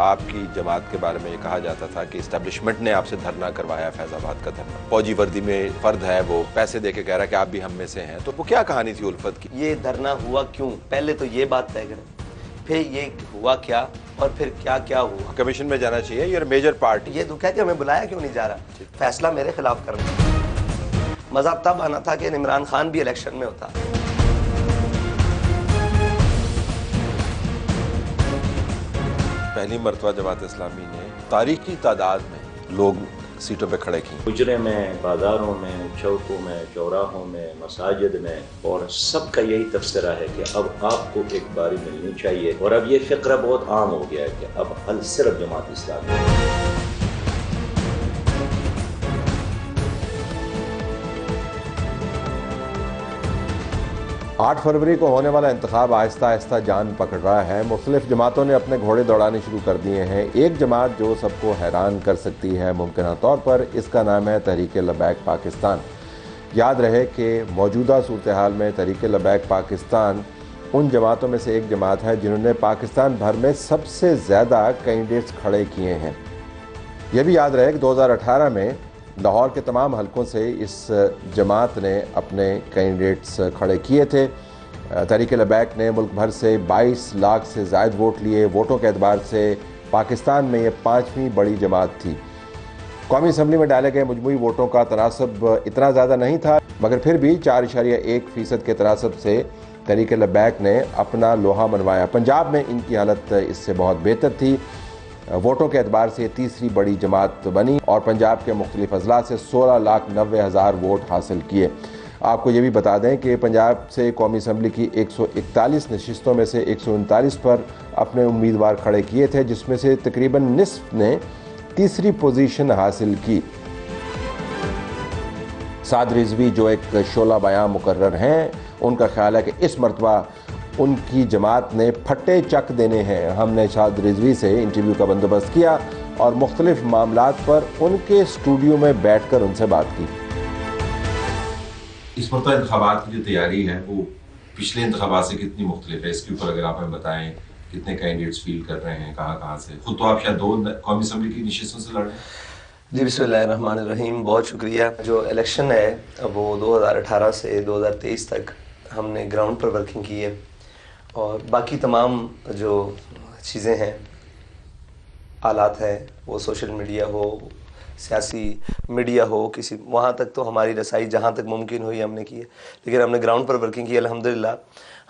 آپ کی جماعت کے بارے میں یہ کہا جاتا تھا کہ اسٹیبلشمنٹ نے آپ سے دھرنا کروایا، فیض آباد کا دھرنا، فوجی وردی میں فرد ہے وہ پیسے دے کے کہہ رہا ہے کہ آپ بھی ہم میں سے ہیں، تو وہ کیا کہانی تھی الفت کی؟ یہ دھرنا ہوا کیوں، پہلے تو یہ بات طے کریں، پھر یہ ہوا کیا اور پھر کیا کیا ہوا۔ کمیشن میں جانا چاہیے، یہ میجر پارٹی یہ تو کہتے ہمیں بلایا کیوں نہیں جا رہا، فیصلہ میرے خلاف کرنا۔ مذہب تب آنا تھا کہ عمران خان بھی الیکشن میں ہوتا۔ پہلی مرتبہ جماعت اسلامی نے تاریخی تعداد میں لوگ سیٹوں پہ کھڑے کیے، حجرے میں، بازاروں میں، چوکوں میں، چوراہوں میں، مساجد میں، اور سب کا یہی تبصرہ ہے کہ اب آپ کو ایک باری ملنی چاہیے، اور اب یہ فقرہ بہت عام ہو گیا ہے کہ اب حل صرف جماعت اسلامی ہے۔ 8 فروری کو ہونے والا انتخاب آہستہ آہستہ جان پکڑ رہا ہے۔ مختلف جماعتوں نے اپنے گھوڑے دوڑانے شروع کر دیے ہیں۔ ایک جماعت جو سب کو حیران کر سکتی ہے ممکنہ طور پر، اس کا نام ہے تحریک لبیک پاکستان۔ یاد رہے کہ موجودہ صورتحال میں تحریک لبیک پاکستان ان جماعتوں میں سے ایک جماعت ہے جنہوں نے پاکستان بھر میں سب سے زیادہ کینڈیڈیٹس کھڑے کیے ہیں۔ یہ بھی یاد رہے کہ 2018 میں لاہور کے تمام حلقوں سے اس جماعت نے اپنے کینڈیڈیٹس کھڑے کیے تھے۔ تحریک لبیک نے ملک بھر سے 22 لاکھ سے زائد ووٹ لیے۔ ووٹوں کے اعتبار سے پاکستان میں یہ 5ویں بڑی جماعت تھی۔ قومی اسمبلی میں ڈالے گئے مجموعی ووٹوں کا تناسب اتنا زیادہ نہیں تھا، مگر پھر بھی 4.1% کے تناسب سے تحریک لبیک نے اپنا لوہا منوایا۔ پنجاب میں ان کی حالت اس سے بہت بہتر تھی۔ ووٹوں کے اعتبار سے یہ تیسری بڑی جماعت بنی اور پنجاب کے مختلف اضلاع سے 16,90,000 ووٹ حاصل کیے۔ آپ کو یہ بھی بتا دیں کہ پنجاب سے قومی اسمبلی کی 141 نشستوں میں سے 139 پر اپنے امیدوار کھڑے کیے تھے، جس میں سے تقریباً نصف نے تیسری پوزیشن حاصل کی۔ سعد رضوی جو ایک شعلہ بیاں مقرر ہیں، ان کا خیال ہے کہ اس مرتبہ ان کی جماعت نے پھٹے چک دینے ہیں۔ ہم نے سعد رضوی سے انٹرویو کا بندوبست کیا اور مختلف معاملات پر ان کے اسٹوڈیو میں بیٹھ کر ان سے بات کی۔ اس مرتبہ انتخابات کی جو تیاری ہے وہ پچھلے انتخابات سے کتنی مختلف ہے؟ اس کے اوپر اگر آپ ہمیں بتائیں، کتنے کینڈیڈیٹس فیلڈ کر رہے ہیں، کہاں سے؟ خود تو آپ شاید 2 قومی اسمبلی کی نشستوں سے لڑ رہے ہیں۔ جی بسم اللہ الرحمن الرحیم، بہت شکریہ۔ جو الیکشن ہے وہ 2018 سے 2023 تک ہم نے گراؤنڈ پر ورکنگ کی ہے، اور باقی تمام جو چیزیں ہیں، آلات ہیں، وہ سوشل میڈیا ہو، سیاسی میڈیا ہو، کسی وہاں تک تو ہماری رسائی جہاں تک ممکن ہوئی ہم نے کی ہے، لیکن ہم نے گراؤنڈ پر ورکنگ کی۔ الحمدللہ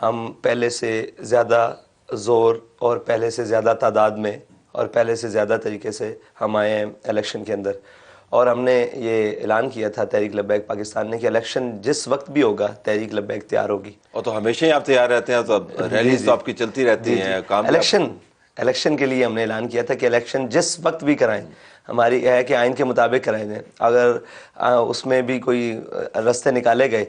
ہم پہلے سے زیادہ زور اور پہلے سے زیادہ تعداد میں اور پہلے سے زیادہ طریقے سے ہم آئے ہیں الیکشن کے اندر، اور ہم نے یہ اعلان کیا تھا تحریک لبیک پاکستان نے کہ الیکشن جس وقت بھی ہوگا تحریک لبیک تیار ہوگی۔ اور تو ہمیشہ ہی آپ تیار رہتے ہیں، تو اب ریلیز تو آپ کی چلتی رہتی ہیں، کام الیکشن کے لیے ہم نے اعلان کیا تھا کہ الیکشن جس وقت بھی کرائیں، ہماری یہ ہے کہ آئین کے مطابق کرائیں دیں، اگر اس میں بھی کوئی رستے نکالے گئے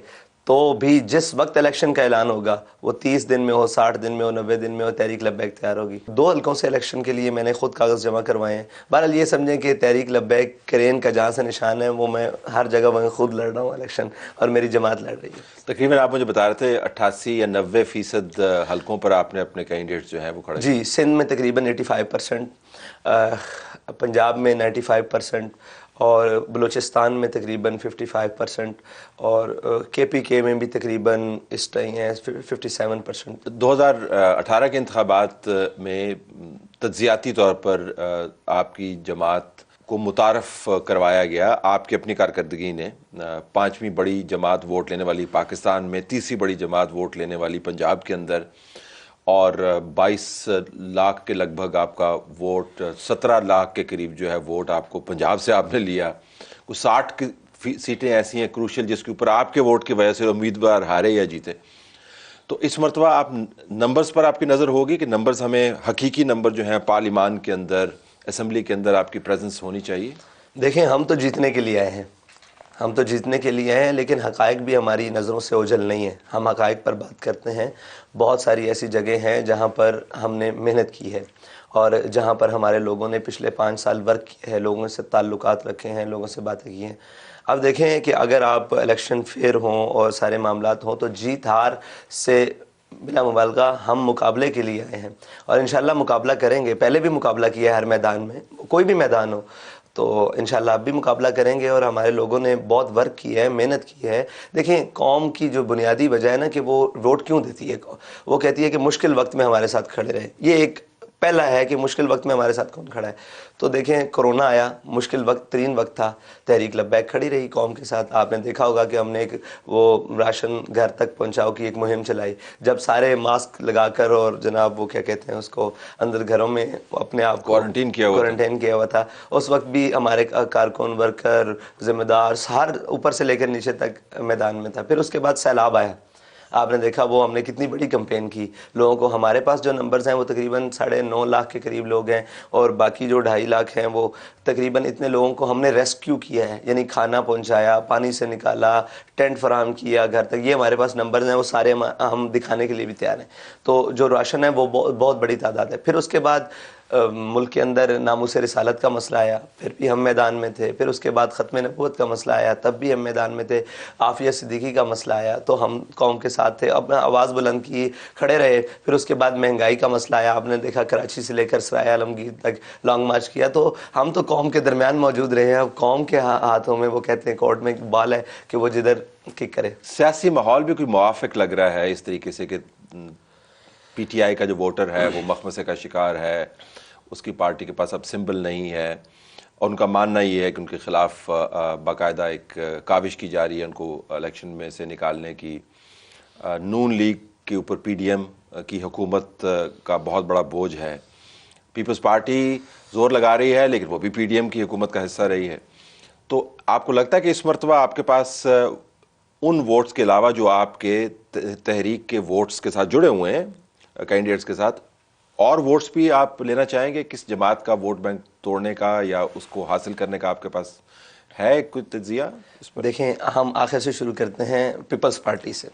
تو بھی جس وقت الیکشن کا اعلان ہوگا، وہ 30 دن میں ہو، 60 دن میں ہو، 90 دن میں ہو، تحریک لبیک تیار ہوگی۔ 2 حلقوں سے الیکشن کے لیے میں نے خود کاغذ جمع کروائے ہیں۔ بہرحال یہ سمجھیں کہ تحریک لبیک کرین کا جہاں سے نشان ہے، وہ میں ہر جگہ وہیں خود لڑ رہا ہوں الیکشن، اور میری جماعت لڑ رہی ہے۔ تقریباً آپ مجھے بتا رہے تھے 88 یا 90% حلقوں پر آپ نے اپنے کینڈیڈیٹس جو ہیں وہ کھڑے۔ جی، سندھ میں تقریباً 85%، پنجاب میں 95%، اور بلوچستان میں تقریباً 55%، اور KPK میں بھی تقریباً اس ٹائم ہے 57%۔ 2018 کے انتخابات میں تجزیاتی طور پر آپ کی جماعت کو متعارف کروایا گیا، آپ کی اپنی کارکردگی نے۔ 5ویں بڑی جماعت ووٹ لینے والی پاکستان میں، تیسری بڑی جماعت ووٹ لینے والی پنجاب کے اندر، اور 22 لاکھ کے لگ بھگ آپ کا ووٹ، 17 لاکھ کے قریب جو ہے ووٹ آپ کو پنجاب سے آپ نے لیا۔ کچھ 60 سیٹیں ایسی ہیں کروشل جس کے اوپر آپ کے ووٹ کی وجہ سے امیدوار ہارے یا جیتے۔ تو اس مرتبہ آپ نمبرز پر آپ کی نظر ہوگی کہ نمبرز ہمیں حقیقی نمبر جو ہیں پارلیمان کے اندر، اسمبلی کے اندر آپ کی پریزنس ہونی چاہیے؟ دیکھیں، ہم تو جیتنے کے لیے آئے ہیں، ہم تو جیتنے کے لیے ہیں، لیکن حقائق بھی ہماری نظروں سے اوجھل نہیں ہیں۔ ہم حقائق پر بات کرتے ہیں۔ بہت ساری ایسی جگہیں ہیں جہاں پر ہم نے محنت کی ہے، اور جہاں پر ہمارے لوگوں نے پچھلے 5 سال ورک کیا ہے، لوگوں سے تعلقات رکھے ہیں، لوگوں سے باتیں کی ہیں۔ اب دیکھیں کہ اگر آپ الیکشن فیئر ہوں اور سارے معاملات ہوں تو جیت ہار سے بلا مبالغہ ہم مقابلے کے لیے آئے ہیں اور انشاءاللہ مقابلہ کریں گے. پہلے بھی مقابلہ کیا ہے ہر میدان میں, کوئی بھی میدان ہو, تو انشاءاللہ اب بھی مقابلہ کریں گے. اور ہمارے لوگوں نے بہت ورک کیا ہے, محنت کی ہے. دیکھیں قوم کی جو بنیادی وجہ ہے نا کہ وہ ووٹ کیوں دیتی ہے, وہ کہتی ہے کہ مشکل وقت میں ہمارے ساتھ کھڑے رہے. یہ ایک پہلا ہے کہ مشکل وقت میں ہمارے ساتھ کون کھڑا ہے. تو دیکھیں کرونا آیا, مشکل وقت ترین وقت تھا, تحریک لبیک کھڑی رہی قوم کے ساتھ. آپ نے دیکھا ہوگا کہ ہم نے ایک وہ راشن گھر تک پہنچاؤ کی ایک مہم چلائی, جب سارے ماسک لگا کر اور جناب وہ کیا کہتے ہیں اس کو اندر گھروں میں اپنے آپ کو کوارنٹین کیا ہوا تھا. اس وقت بھی ہمارے کارکن, ورکر, ذمہ دار ہر اوپر سے لے کر نیچے تک میدان میں تھا. پھر اس کے بعد سیلاب آیا, آپ نے دیکھا وہ ہم نے کتنی بڑی کمپین کی. لوگوں کو, ہمارے پاس جو نمبرز ہیں وہ تقریباً 9.5 لاکھ کے قریب لوگ ہیں, اور باقی جو 2.5 لاکھ ہیں وہ تقریباً اتنے لوگوں کو ہم نے ریسکیو کیا ہے, یعنی کھانا پہنچایا, پانی سے نکالا, ٹینٹ فراہم کیا گھر تک. یہ ہمارے پاس نمبرز ہیں, وہ سارے ہم دکھانے کے لیے بھی تیار ہیں. تو جو راشن ہے وہ بہت بڑی تعداد ہے. پھر اس کے بعد ملک کے اندر ناموس رسالت کا مسئلہ آیا, پھر بھی ہم میدان میں تھے. پھر اس کے بعد ختم نبوت کا مسئلہ آیا, تب بھی ہم میدان میں تھے. عافیہ صدیقی کا مسئلہ آیا تو ہم قوم کے ساتھ تھے, اپنا آواز بلند کی, کھڑے رہے. پھر اس کے بعد مہنگائی کا مسئلہ آیا, آپ نے دیکھا کراچی سے لے کر سرائے عالمگیر تک لانگ مارچ کیا. تو ہم تو قوم کے درمیان موجود رہے ہیں. اب قوم کے ہاتھوں میں, وہ کہتے ہیں کورٹ میں بال ہے کہ وہ جدھر کک کرے. سیاسی ماحول بھی کوئی موافق لگ رہا ہے اس طریقے سے کہ پی ٹی آئی کا جو ووٹر ہے وہ مخمصے کا شکار ہے, اس کی پارٹی کے پاس اب سمبل نہیں ہے, اور ان کا ماننا یہ ہے کہ ان کے خلاف باقاعدہ ایک کاوش کی جا رہی ہے ان کو الیکشن میں سے نکالنے کی. نون لیگ کے اوپر پی ڈی ایم کی حکومت کا بہت بڑا بوجھ ہے. پیپلز پارٹی زور لگا رہی ہے لیکن وہ بھی پی ڈی ایم کی حکومت کا حصہ رہی ہے. تو آپ کو لگتا ہے کہ اس مرتبہ آپ کے پاس ان ووٹس کے علاوہ جو آپ کے تحریک کے ووٹس کے ساتھ جڑے ہوئے ہیں کینڈیڈیٹس کے ساتھ, اور ووٹس بھی آپ لینا چاہیں گے؟ کس جماعت کا ووٹ بینک توڑنے کا یا اس کو حاصل کرنے کا آپ کے پاس ہے کوئی تجزیہ اس پر؟ دیکھیں ہم آخر سے شروع کرتے ہیں پیپلز پارٹی سے.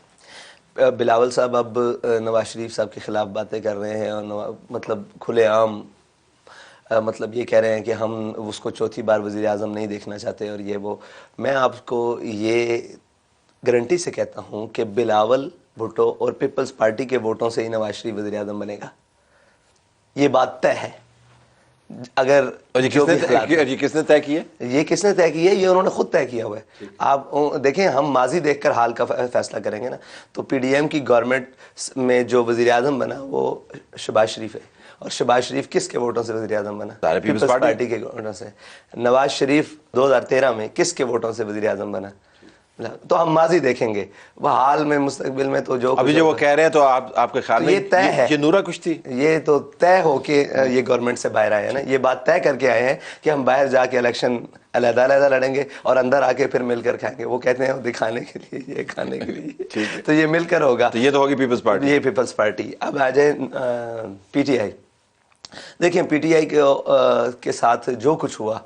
بلاول صاحب اب نواز شریف صاحب کے خلاف باتیں کر رہے ہیں, اور مطلب کھلے عام مطلب یہ کہہ رہے ہیں کہ ہم اس کو چوتھی بار وزیر اعظم نہیں دیکھنا چاہتے اور یہ وہ. میں آپ کو یہ گارنٹی سے کہتا ہوں کہ بلاول بھٹو اور پیپلز پارٹی کے ووٹوں سے ہی نواز شریف وزیر اعظم بنے گا. یہ بات طے ہے. اگر کس نے طے کی ہے؟ یہ کس نے طے کی ہے؟ یہ انہوں نے خود طے کیا ہوا ہے. آپ دیکھیں, ہم ماضی دیکھ کر حال کا فیصلہ کریں گے نا. تو پی ڈی ایم کی گورنمنٹ میں جو وزیر اعظم بنا وہ شہباز شریف ہے, اور شہباز شریف کس کے ووٹوں سے وزیر اعظم بنا؟ پیپلز پارٹی کے ووٹوں سے. نواز شریف 2013 میں کس کے ووٹوں سے وزیر اعظم بنا؟ تو ہم ماضی دیکھیں گے, وہ حال میں مستقبل میں تو جو ابھی جو وہ کہہ رہے ہیں تو آپ کے خیال میں یہ طے ہے, یہ نورا کچھ تھی, یہ تو طے ہو کے یہ گورنمنٹ سے باہر آئے ہیں نا. یہ بات طے کر کے آئے ہیں کہ ہم باہر جا کے الیکشن علیحدہ علیحدہ لڑیں گے اور اندر آ کے پھر مل کر کھائیں گے. وہ کہتے ہیں دکھانے کے لیے, یہ کھانے کے لیے, تو یہ مل کر ہوگا. تو یہ تو ہوگی پیپلز پارٹی. یہ پیپلز پارٹی. اب آ جائیں پی ٹی آئی. دیکھیں پی ٹی آئی کے ساتھ جو کچھ ہوا,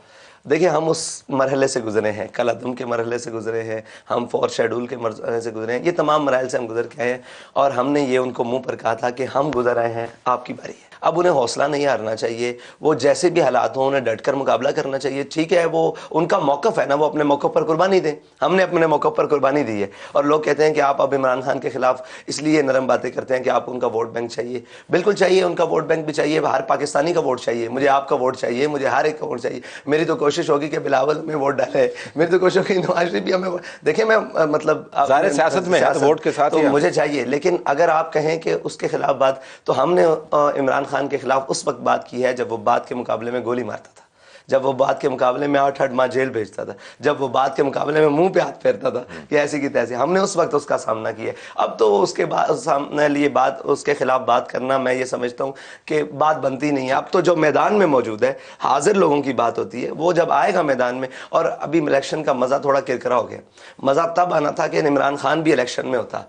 دیکھیں ہم اس مرحلے سے گزرے ہیں, کل عدم کے مرحلے سے گزرے ہیں, ہم 4 شیڈول کے مرحلے سے گزرے ہیں. یہ تمام مراحل سے ہم گزر کے آئے ہیں, اور ہم نے یہ ان کو منہ پر کہا تھا کہ ہم گزر آئے ہیں, آپ کی باری ہے. اب انہیں حوصلہ نہیں ہارنا چاہیے, وہ جیسے بھی حالات ہوں انہیں ڈٹ کر مقابلہ کرنا چاہیے. ٹھیک ہے, وہ ان کا موقف ہے نا, وہ اپنے موقف پر قربانی دیں. ہم نے اپنے موقف پر قربانی دی ہے. اور لوگ کہتے ہیں کہ آپ اب عمران خان کے خلاف اس لیے نرم باتیں کرتے ہیں کہ آپ ان کا ووٹ بینک چاہیے. بالکل چاہیے, ان کا ووٹ بینک بھی چاہیے, ہر پاکستانی کا ووٹ چاہیے, مجھے آپ کا ووٹ چاہیے, مجھے ہر ایک کا ووٹ چاہیے. میری تو کوشش ہوگی کہ بلاول میں ووٹ ڈالے, میری تو کوشش ہوگی نواز شریف بھی ہمیں. دیکھیں میں مطلب سیاست میں ووٹ کے ساتھ تو مجھے چاہیے, لیکن اگر آپ کہیں کہ اس کے خلاف بات, تو ہم نے عمران خان کے خلاف اس وقت بات کی ہے جب وہ بات کے مقابلے میں گولی مارتا تھا, جب وہ بات کے مقابلے میں 8 ماہ جیل بھیجتا تھا, جب وہ بات کے مقابلے میں منہ پہ ہاتھ پھیرتا تھا کہ ایسی کی تیسی. ہم نے اس وقت اس کا سامنا کیا. اب تو اس کے بعد سامنے لیے بات, اس کے خلاف بات کرنا, میں یہ سمجھتا ہوں کہ بات بنتی نہیں ہے. اب تو جو میدان میں موجود ہے, حاضر لوگوں کی بات ہوتی ہے, وہ جب آئے گا میدان میں. اور ابھی الیکشن کا مزہ تھوڑا کرکرا ہو گیا. مزہ تب آنا تھا کہ عمران خان بھی الیکشن میں ہوتا,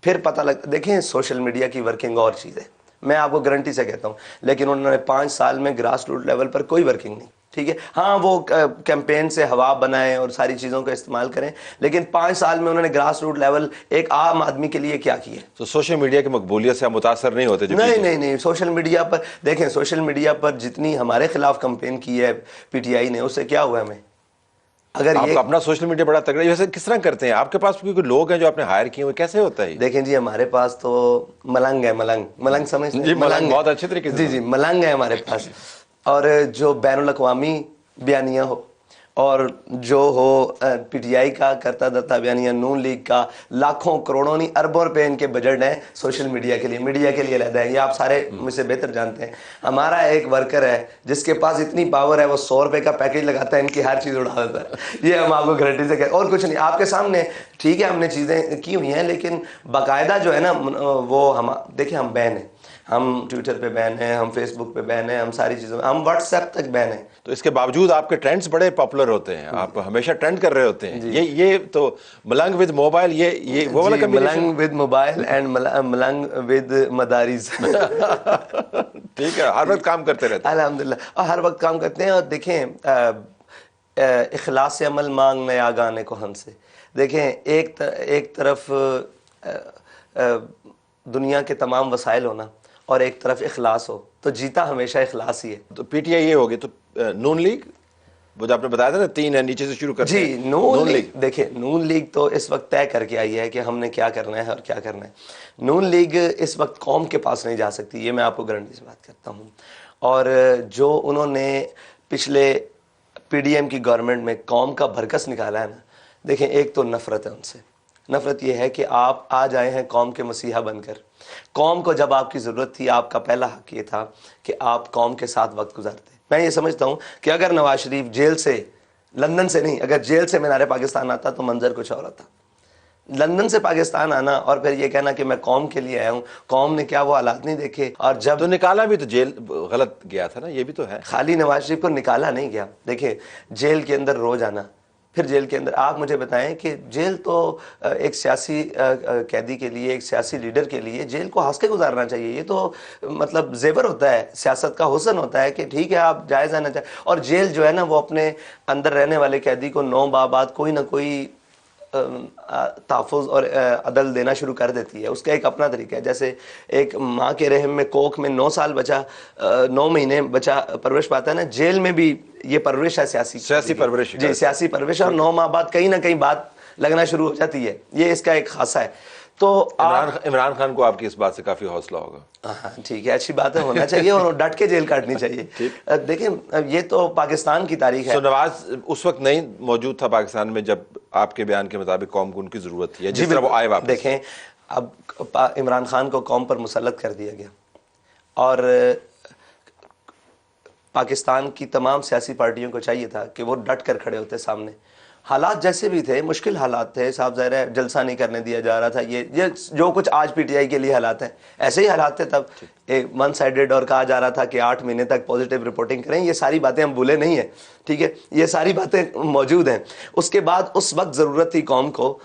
پھر پتہ لگ. دیکھیں سوشل میڈیا کی ورکنگ اور چیز ہے, میں آپ کو گارنٹی سے کہتا ہوں, لیکن انہوں نے 5 سال میں گراس روٹ لیول پر کوئی ورکنگ نہیں. ٹھیک ہے, ہاں وہ کیمپین سے ہوا بنائیں اور ساری چیزوں کا استعمال کریں, لیکن 5 سال میں انہوں نے گراس روٹ لیول ایک عام آدمی کے لیے کیا کیا؟ تو سوشل میڈیا کی مقبولیت سے ہم متاثر نہیں ہوتے؟ نہیں, سوشل میڈیا پر دیکھیں, سوشل میڈیا پر جتنی ہمارے خلاف کمپین کی ہے پی ٹی آئی نے, اس سے کیا ہوا ہمیں؟ اگر آپ اپنا سوشل میڈیا بڑا تگڑا ویسے کس طرح کرتے ہیں؟ آپ کے پاس کوئی لوگ ہیں جو آپ نے ہائر کیے ہوئے، کیسے ہوتا ہے؟ دیکھیں جی ہمارے پاس تو ملنگ ہے، ملنگ سمجھتے ہیں؟ جی ملنگ بہت اچھے طریقے سے، جی ملنگ ہے ہمارے پاس، اور جو بین الاقوامی بیانیہ ہو اور جو ہو پی ٹی آئی کا کرتا دھرتا بیانیہ، نون لیگ کا، لاکھوں کروڑوں نہیں اربوں روپے ان کے بجٹ ہیں سوشل میڈیا کے لیے، میڈیا کے لیے علیحدہ ہے، یہ آپ سارے مجھ سے بہتر جانتے ہیں۔ ہمارا ایک ورکر ہے جس کے پاس اتنی پاور ہے، وہ 100 روپے کا پیکیج لگاتا ہے، ان کی ہر چیز اڑا دیتا ہے۔ یہ ہم آپ کو گارنٹی سے کہتے ہیں، اور کچھ نہیں، آپ کے سامنے ٹھیک ہے ہم نے چیزیں کی ہوئی ہیں، لیکن باقاعدہ جو ہے نا وہ ہم دیکھیں، ہم بین ہیں، ہم ٹویٹر پہ بین ہیں، ہم فیس بک پہ بین ہیں، ہم ساری چیزوں، ہم واٹس ایپ تک بین ہیں۔ تو اس کے باوجود آپ کے ٹرینڈز بڑے پاپولر ہوتے ہیں، آپ ہمیشہ ٹرینڈ کر رہے ہوتے ہیں۔ یہ تو ملنگ ود موبائل، یہ وہ والا کمبینیشن، ملنگ ود موبائل اینڈ ملنگ ود مدارس۔ ٹھیک ہے، ہر وقت کام کرتے رہتے ہیں الحمدللہ، اور ہر وقت کام کرتے ہیں۔ اور دیکھیں اخلاص عمل مانگنے آگانے کو ہم سے، دیکھیں ایک طرف دنیا کے تمام وسائل ہونا اور ایک طرف اخلاص ہو، تو جیتا ہمیشہ اخلاص ہی ہے۔ تو پی ٹی آئی یہ ہوگی، تو نون لیگ وہ جو آپ نے بتایا تھا نا 3 ہے، نیچے سے شروع کرتے ہیں۔ جی نون لیگ، دیکھیں نون لیگ تو اس وقت طے کر کے آئی ہے کہ ہم نے کیا کرنا ہے اور کیا کرنا ہے۔ نون لیگ اس وقت قوم کے پاس نہیں جا سکتی، یہ میں آپ کو گارنٹی سے بات کرتا ہوں۔ اور جو انہوں نے پچھلے پی ڈی ایم کی گورنمنٹ میں قوم کا بھرکس نکالا ہے نا، دیکھیں ایک تو نفرت ہے ان سے، نفرت یہ ہے کہ آپ آج آئے ہیں قوم کے مسیحا بن کر، قوم کو جب آپ کی ضرورت تھی آپ کا پہلا حق یہ تھا کہ آپ قوم کے ساتھ وقت گزارتے۔ میں یہ سمجھتا ہوں کہ اگر نواز شریف جیل سے، لندن سے نہیں، اگر جیل سے مینار پاکستان آتا تو منظر کچھ اور آتا۔ لندن سے پاکستان آنا اور پھر یہ کہنا کہ میں قوم کے لیے آیا ہوں، قوم نے کیا وہ حالات نہیں دیکھے؟ اور جب تو نکالا بھی تو جیل غلط گیا تھا نا، یہ بھی تو ہے۔ خالی نواز شریف کو نکالا نہیں گیا، دیکھیں جیل کے اندر روز آنا، پھر جیل کے اندر آپ مجھے بتائیں کہ جیل تو ایک سیاسی قیدی کے لیے، ایک سیاسی لیڈر کے لیے جیل کو ہنس کے گزارنا چاہیے، یہ تو مطلب زیور ہوتا ہے، سیاست کا حسن ہوتا ہے کہ ٹھیک ہے آپ جائز آنا چاہیں۔ اور جیل جو ہے نا وہ اپنے اندر رہنے والے قیدی کو 9 بعد کوئی نہ کوئی تحفظ اور عدل دینا شروع کر دیتی ہے، اس کا ایک اپنا طریقہ ہے۔ جیسے ایک ماں کے رحم میں کوکھ میں 9 سال بچہ 9 مہینے بچہ پرورش پاتا ہے نا، جیل میں بھی یہ پرورش ہے، سیاسی پرورش، جی سیاسی پرورش، اور 9 ماہ بعد کہیں نہ کہیں بات لگنا شروع ہو جاتی ہے، یہ اس کا ایک خاصہ ہے۔ تو عمران خان کو آپ کی اس بات سے کافی حوصلہ ہوگا۔ ہاں ٹھیک ہے، اچھی بات ہے، ہونا چاہیے اور ڈٹ کے جیل کاٹنی چاہیے۔ دیکھیں یہ تو پاکستان کی تاریخ ہے۔ نواز اس وقت نہیں موجود تھا پاکستان میں جب آپ کے بیان کے مطابق قوم کو ان کی ضرورت تھی، جس طرح وہ آئے واپس۔ دیکھیں اب عمران خان کو قوم پر مسلط کر دیا گیا، اور پاکستان کی تمام سیاسی پارٹیوں کو چاہیے تھا کہ وہ ڈٹ کر کھڑے ہوتے سامنے۔ حالات جیسے بھی تھے، مشکل حالات تھے، صاحب ظاہر ہے جلسہ نہیں کرنے دیا جا رہا تھا، یہ جو کچھ آج پی ٹی آئی کے لیے حالات ہیں ایسے ہی حالات تھے تب، ایک ون سائیڈڈ، اور کہا جا رہا تھا کہ 8 مہینے تک پازیٹیو رپورٹنگ کریں، یہ ساری باتیں ہم بھولے نہیں ہیں، ٹھیک ہے، یہ ساری باتیں موجود ہیں۔ اس کے بعد اس وقت ضرورت تھی قوم کو،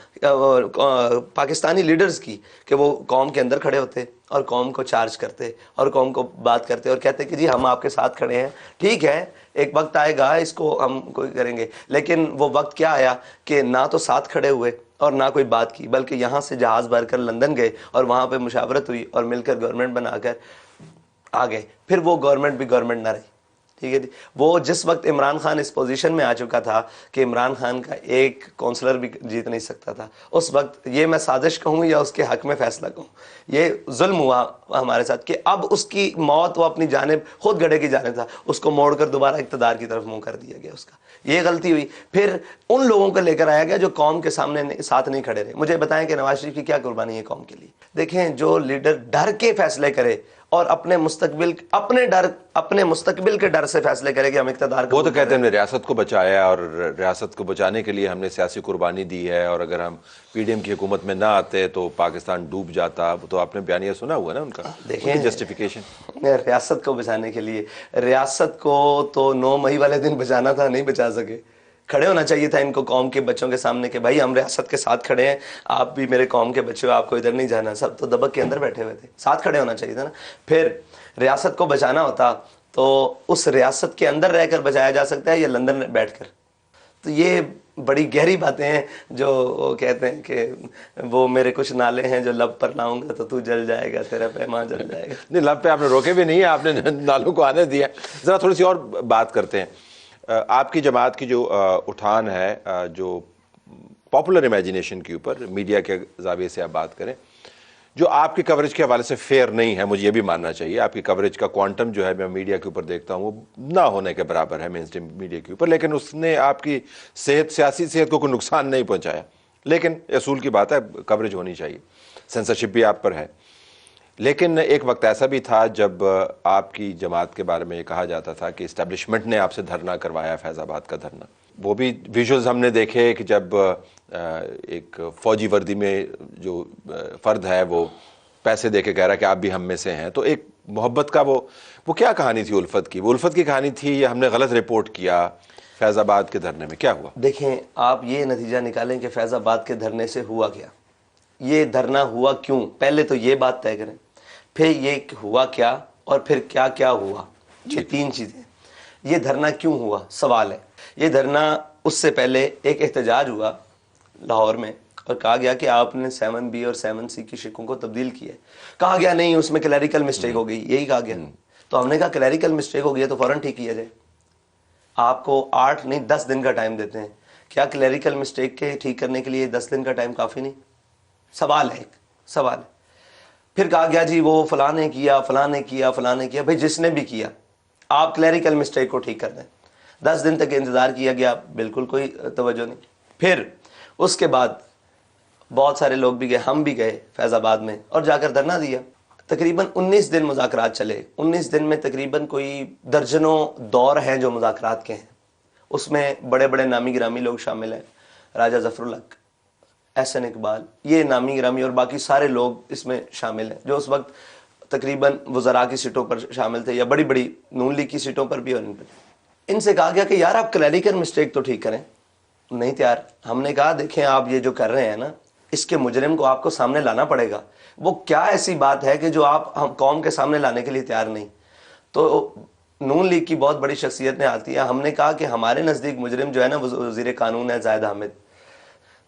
پاکستانی لیڈرز کی، کہ وہ قوم کے اندر کھڑے ہوتے اور قوم کو چارج کرتے اور قوم کو بات کرتے اور کہتے کہ جی ہم آپ کے ساتھ کھڑے ہیں، ٹھیک ہے ایک وقت آئے گا اس کو ہم کوئی کریں گے۔ لیکن وہ وقت کیا آیا کہ نہ تو ساتھ کھڑے ہوئے اور نہ کوئی بات کی، بلکہ یہاں سے جہاز بھر کر لندن گئے اور وہاں پہ مشاورت ہوئی اور مل کر گورنمنٹ بنا کر آ گئے۔ پھر وہ گورنمنٹ بھی گورنمنٹ نہ رہی، ٹھیک ہے جی۔ وہ جس وقت عمران خان اس پوزیشن میں آ چکا تھا کہ عمران خان کا ایک کونسلر بھی جیت نہیں سکتا تھا، اس وقت یہ میں سازش کہوں یا اس کے حق میں فیصلہ کہوں، یہ ظلم ہوا ہمارے ساتھ کہ اب اس کی موت وہ اپنی جانب خود گڑھے کی جانب تھا، اس کو موڑ کر دوبارہ اقتدار کی طرف منہ کر دیا گیا، اس کا یہ غلطی ہوئی۔ پھر ان لوگوں کو لے کر آیا گیا جو قوم کے سامنے ساتھ نہیں کھڑے رہے۔ مجھے بتائیں کہ نواز شریف کی کیا قربانی ہے قوم کے لیے؟ دیکھیں جو لیڈر ڈر کے فیصلے کرے اور اپنے مستقبل کے ڈر سے فیصلے کرے کہ ہم اقتدار کو، وہ تو کہتے ہیں ہم نے ریاست کو بچایا اور ریاست کو بچانے کے لیے ہم نے سیاسی قربانی دی ہے، اور اگر ہم پی ڈی ایم کی حکومت میں نہ آتے تو پاکستان ڈوب جاتا۔ تو آپ نے بیانیہ سنا ہوا نا ان کا، دیکھیں جسٹیفیکیشن ریاست کو بچانے کے لیے، ریاست کو تو 9 مئی والے دن بچانا تھا، نہیں بچا سکے۔ کھڑے ہونا چاہیے تھا ان کو قوم کے بچوں کے سامنے کہ بھائی ہم ریاست کے ساتھ کھڑے ہیں، آپ بھی میرے قوم کے بچے ہو، آپ کو ادھر نہیں جانا۔ سب تو دبک کے اندر بیٹھے ہوئے تھے، ساتھ کھڑے ہونا چاہیے تھا نا۔ پھر ریاست کو بچانا ہوتا تو اس ریاست کے اندر رہ کر بچایا جا سکتا ہے یا لندن میں بیٹھ کر۔ تو یہ بڑی گہری باتیں ہیں جو وہ کہتے ہیں کہ وہ میرے کچھ نالے ہیں جو لب پر لاؤں گا تو تو جل جائے گا، تیرا پیمان جل جائے گا۔ نہیں، لب پہ آپ نے روکے بھی نہیں، آپ نے نالوں کو آنے دیا۔ ذرا تھوڑی سی اور بات کرتے ہیں۔ آپ کی جماعت کی جو اٹھان ہے جو پاپولر امیجنیشن کے اوپر میڈیا کے زاویے سے آپ بات کریں، جو آپ کی کوریج کے حوالے سے فیئر نہیں ہے، مجھے یہ بھی ماننا چاہیے، آپ کی کوریج کا کوانٹم جو ہے میں میڈیا کے اوپر دیکھتا ہوں وہ نہ ہونے کے برابر ہے مین اسٹریم میڈیا کے اوپر، لیکن اس نے آپ کی سیاسی صحت کو کوئی نقصان نہیں پہنچایا، لیکن اصول کی بات ہے کوریج ہونی چاہیے، سینسرشپ بھی آپ پر ہے۔ لیکن ایک وقت ایسا بھی تھا جب آپ کی جماعت کے بارے میں یہ کہا جاتا تھا کہ اسٹیبلشمنٹ نے آپ سے دھرنا کروایا، فیض آباد کا دھرنا، وہ بھی ویژولز ہم نے دیکھے کہ جب ایک فوجی وردی میں جو فرد ہے وہ پیسے دے کے کہہ رہا کہ آپ بھی ہم میں سے ہیں، تو ایک محبت کا وہ کیا کہانی تھی الفت کی؟ وہ الفت کی کہانی تھی یا ہم نے غلط رپورٹ کیا؟ فیض آباد کے دھرنے میں کیا ہوا؟ دیکھیں، آپ یہ نتیجہ نکالیں کہ فیض آباد کے دھرنے سے ہوا کیا، یہ دھرنا ہوا کیوں، پہلے تو یہ بات طے کریں، پھر یہ ہوا کیا اور پھر کیا کیا ہوا، یہ تین چیزیں۔ یہ دھرنا کیوں ہوا سوال ہے۔ یہ دھرنا اس سے پہلے ایک احتجاج ہوا لاہور میں اور کہا گیا کہ آپ نے 7B اور 7C کی شکوں کو تبدیل کیا ہے۔ کہا گیا نہیں، اس میں کلیریکل مسٹیک ہو گئی، یہی کہا گیا۔ تو ہم نے کہا کلیریکل مسٹیک ہو گئی ہے تو فوراً ٹھیک کیا جائے۔ آپ کو 8 نہیں 10 دن کا ٹائم دیتے ہیں، کیا کلیریکل مسٹیک کے ٹھیک کرنے کے لیے 10 دن کا ٹائم کافی نہیں؟ سوال ہے، ایک سوال ہے۔ پھر کہا گیا جی وہ فلاں نے کیا، فلاں نے کیا، فلاں نے کیا۔ بھئی جس نے بھی کیا، آپ کلیریکل مسٹیک کو ٹھیک کر دیں۔ 10 دن تک انتظار کیا گیا، بالکل کوئی توجہ نہیں۔ پھر اس کے بعد بہت سارے لوگ بھی گئے، ہم بھی گئے فیض آباد میں اور جا کر دھرنا دیا۔ تقریباً 19 دن مذاکرات چلے۔ 19 دن میں تقریباً کوئی درجنوں دور ہیں جو مذاکرات کے ہیں۔ اس میں بڑے بڑے نامی گرامی لوگ شامل ہیں، راجہ ظفر الحق، احسن اقبال، یہ نامی گرامی اور باقی سارے لوگ اس میں شامل ہیں جو اس وقت تقریباً وزراء کی سیٹوں پر شامل تھے یا بڑی بڑی نون لیگ کی سیٹوں پر بھی، اور ان سے کہا گیا کہ یار آپ کلیریکل مسٹیک تو ٹھیک کریں، نہیں تیار۔ ہم نے کہا دیکھیں آپ یہ جو کر رہے ہیں نا، اس کے مجرم کو آپ کو سامنے لانا پڑے گا۔ وہ کیا ایسی بات ہے کہ جو آپ ہم قوم کے سامنے لانے کے لیے تیار نہیں؟ تو نون لیگ کی بہت بڑی شخصیت نے آتی ہے، ہم نے کہا کہ ہمارے نزدیک مجرم جو ہے نا وزیر قانون ہے زاہد حامد۔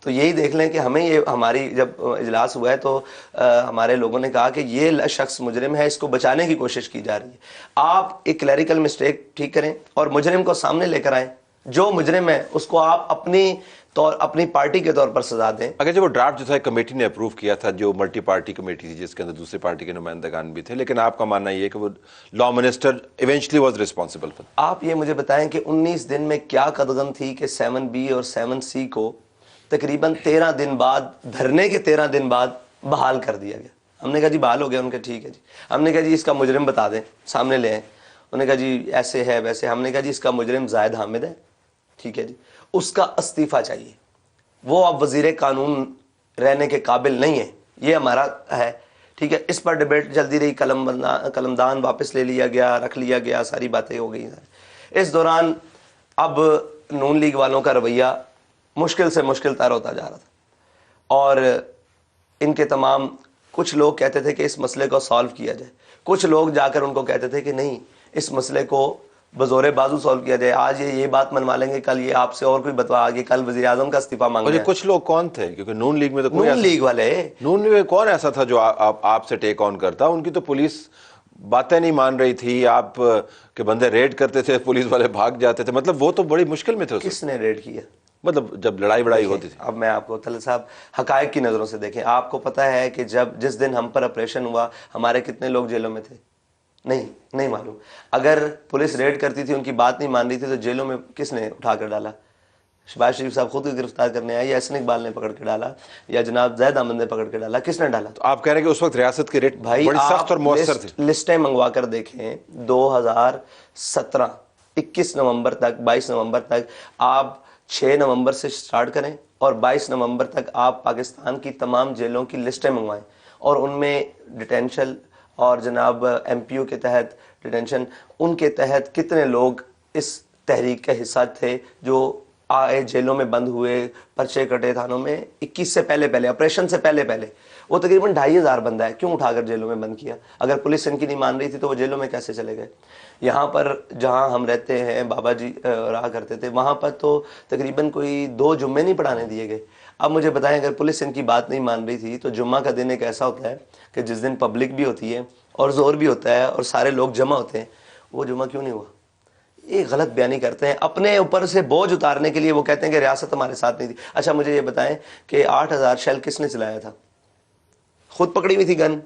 تو یہی دیکھ لیں کہ ہمیں یہ ہماری جب اجلاس ہوا ہے تو ہمارے لوگوں نے کہا کہ یہ شخص مجرم ہے، اس کو بچانے کی کوشش کی جا رہی ہے۔ آپ ایک کلیریکل مسٹیک ٹھیک کریں اور مجرم کو سامنے لے کر آئیں، جو مجرم ہے اس کو آپ اپنی پارٹی کے طور پر سزا دیں۔ اگر جب وہ ڈرافٹ جو تھا کمیٹی نے اپروو کیا تھا، جو ملٹی پارٹی کمیٹی تھی جس کے اندر دوسری پارٹی کے نمائندگان بھی تھے، لیکن آپ کا ماننا یہ ہے کہ وہ law minister eventually was responsible for. آپ یہ مجھے بتائیں کہ 19 دن میں کیا قدغن تھی کہ 7B اور 7C کو تقریباً 13 دن بعد، دھرنے کے 13 دن بعد بحال کر دیا گیا۔ ہم نے کہا جی بحال ہو گیا، ان کے ٹھیک ہے جی۔ ہم نے کہا جی اس کا مجرم بتا دیں، سامنے لے آئیں۔ انہوں نے کہا جی ایسے ہے ویسے۔ ہم نے کہا جی اس کا مجرم زاہد حامد ہے، ٹھیک ہے جی، اس کا استعفیٰ چاہیے، وہ اب وزیر قانون رہنے کے قابل نہیں ہے، یہ ہمارا ہے، ٹھیک ہے۔ اس پر ڈیبیٹ چلتی رہی، قلمدان واپس لے لیا گیا، رکھ لیا گیا، ساری باتیں ہو گئی۔ اس دوران اب نون لیگ والوں کا رویہ مشکل سے مشکل تر ہوتا جا رہا تھا، اور ان کے تمام کچھ لوگ کہتے تھے کہ اس مسئلے کو سالو کیا جائے، کچھ لوگ جا کر ان کو کہتے تھے کہ نہیں، اس مسئلے کو بزور بازو سالو کیا جائے، آج یہ بات منوا لیں گے، کل یہ آپ سے اور کوئی بتوا آگے، کل وزیر اعظم کا استعفیٰ مانگ رہے ہیں۔ کچھ لوگ کون تھے؟ کیونکہ نون لیگ میں تو نون لیگ والے، نون لیگ میں کون ایسا تھا جو آپ سے ٹیک آن کرتا؟ ان کی تو پولیس باتیں نہیں مان رہی تھی، آپ کے بندے ریڈ کرتے تھے، پولیس والے بھاگ جاتے تھے، مطلب وہ تو بڑی مشکل میں تھے۔ کس نے ریڈ کیا؟ مطلب جب لڑائی بڑائی ہوتی تھی۔ اب میں آپ کو طلعت صاحب حقائق کی نظروں سے دیکھیں، آپ کو پتہ ہے کہ جس دن ہم پر آپریشن ہوا ہمارے کتنے لوگ جیلوں میں تھے؟ نہیں معلوم۔ اگر پولیس ریڈ کرتی تھی، ان کی بات نہیں مان رہی تھی، تو جیلوں میں کس نے اٹھا کر ڈالا؟ شہباز شریف صاحب خود گرفتار کرنے آئے، یا احسن اقبال نے پکڑ کے ڈالا، یا جناب زاہد حامد نے پکڑ کے ڈالا؟ کس نے ڈالا؟ تو آپ کہہ رہے ہیں کہ اس وقت ریاست کے ریٹ بڑی سخت اور مؤثر تھے۔ لسٹیں منگوا کر دیکھیں، 2017 21 نومبر تک، 22 نومبر تک، آپ 6 نومبر سے سٹارٹ کریں اور 22 نومبر تک آپ پاکستان کی تمام جیلوں کی لسٹیں منگوائیں، اور ان میں ڈیٹینشن اور جناب MPO کے تحت ڈیٹینشن، ان کے تحت کتنے لوگ اس تحریک کا حصہ تھے جو آئے، جیلوں میں بند ہوئے، پرچے کٹے تھانوں میں۔ 21 سے پہلے آپریشن سے پہلے وہ تقریباً 2500 بندہ ہے، کیوں اٹھا کر جیلوں میں بند کیا؟ اگر پولیس ان کی نہیں مان رہی تھی تو وہ جیلوں میں کیسے چلے گئے؟ یہاں پر جہاں ہم رہتے ہیں، بابا جی رہا کرتے تھے، وہاں پر تو تقریباً کوئی 2 جمعے نہیں پڑھانے دیے گئے۔ اب مجھے بتائیں، اگر پولیس ان کی بات نہیں مان رہی تھی تو جمعہ کا دن ایک ایسا ہوتا ہے کہ جس دن پبلک بھی ہوتی ہے اور زور بھی ہوتا ہے اور سارے لوگ جمع ہوتے ہیں، وہ جمعہ کیوں نہیں ہوا؟ یہ غلط بیانی کرتے ہیں. اپنے اوپر سے بوجھ اتارنے کے لیے وہ کہتے ہیں کہ ریاست ہمارے ساتھ نہیں تھی. اچھا مجھے یہ بتائیں کہ 8,000 شیل کس نے چلایا تھا؟ خود پکڑی ہوئی تھی گن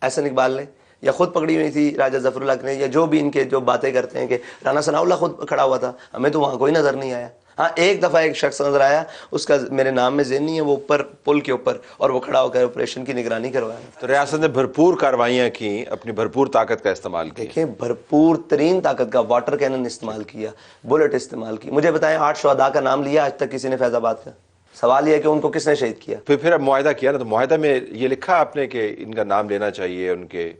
احسن اقبال نے, یا خود پکڑی ہوئی تھی راجہ ظفر اللہ نے, یا جو بھی ان کے جو باتیں کرتے ہیں کہ رانا ثناء اللہ خود کھڑا ہوا تھا, ہمیں تو وہاں کوئی نظر نہیں آیا. ہاں ایک دفعہ ایک شخص نظر آیا, اس کا میرے نام میں ذہن نہیں ہے, وہ اوپر پل کے اوپر, اور وہ کھڑا ہو کر آپریشن کی نگرانی کروایا. تو ریاست نے بھرپور کارروائیاں کی, اپنی بھرپور طاقت کا استعمال کیا. دیکھیں بھرپور ترین طاقت کا, واٹر کینن استعمال کیا, بلٹ استعمال کی. مجھے بتائیں 8 شہداء کا نام لیا آج تک کسی نے فیض آباد کا؟ سوال یہ ہے کہ ان کو کس نے شہید کیا؟ پھر اب معاہدہ کیا نا, تو معاہدہ میں یہ لکھا آپ نے کہ ان کا نام لینا چاہیے, ان کے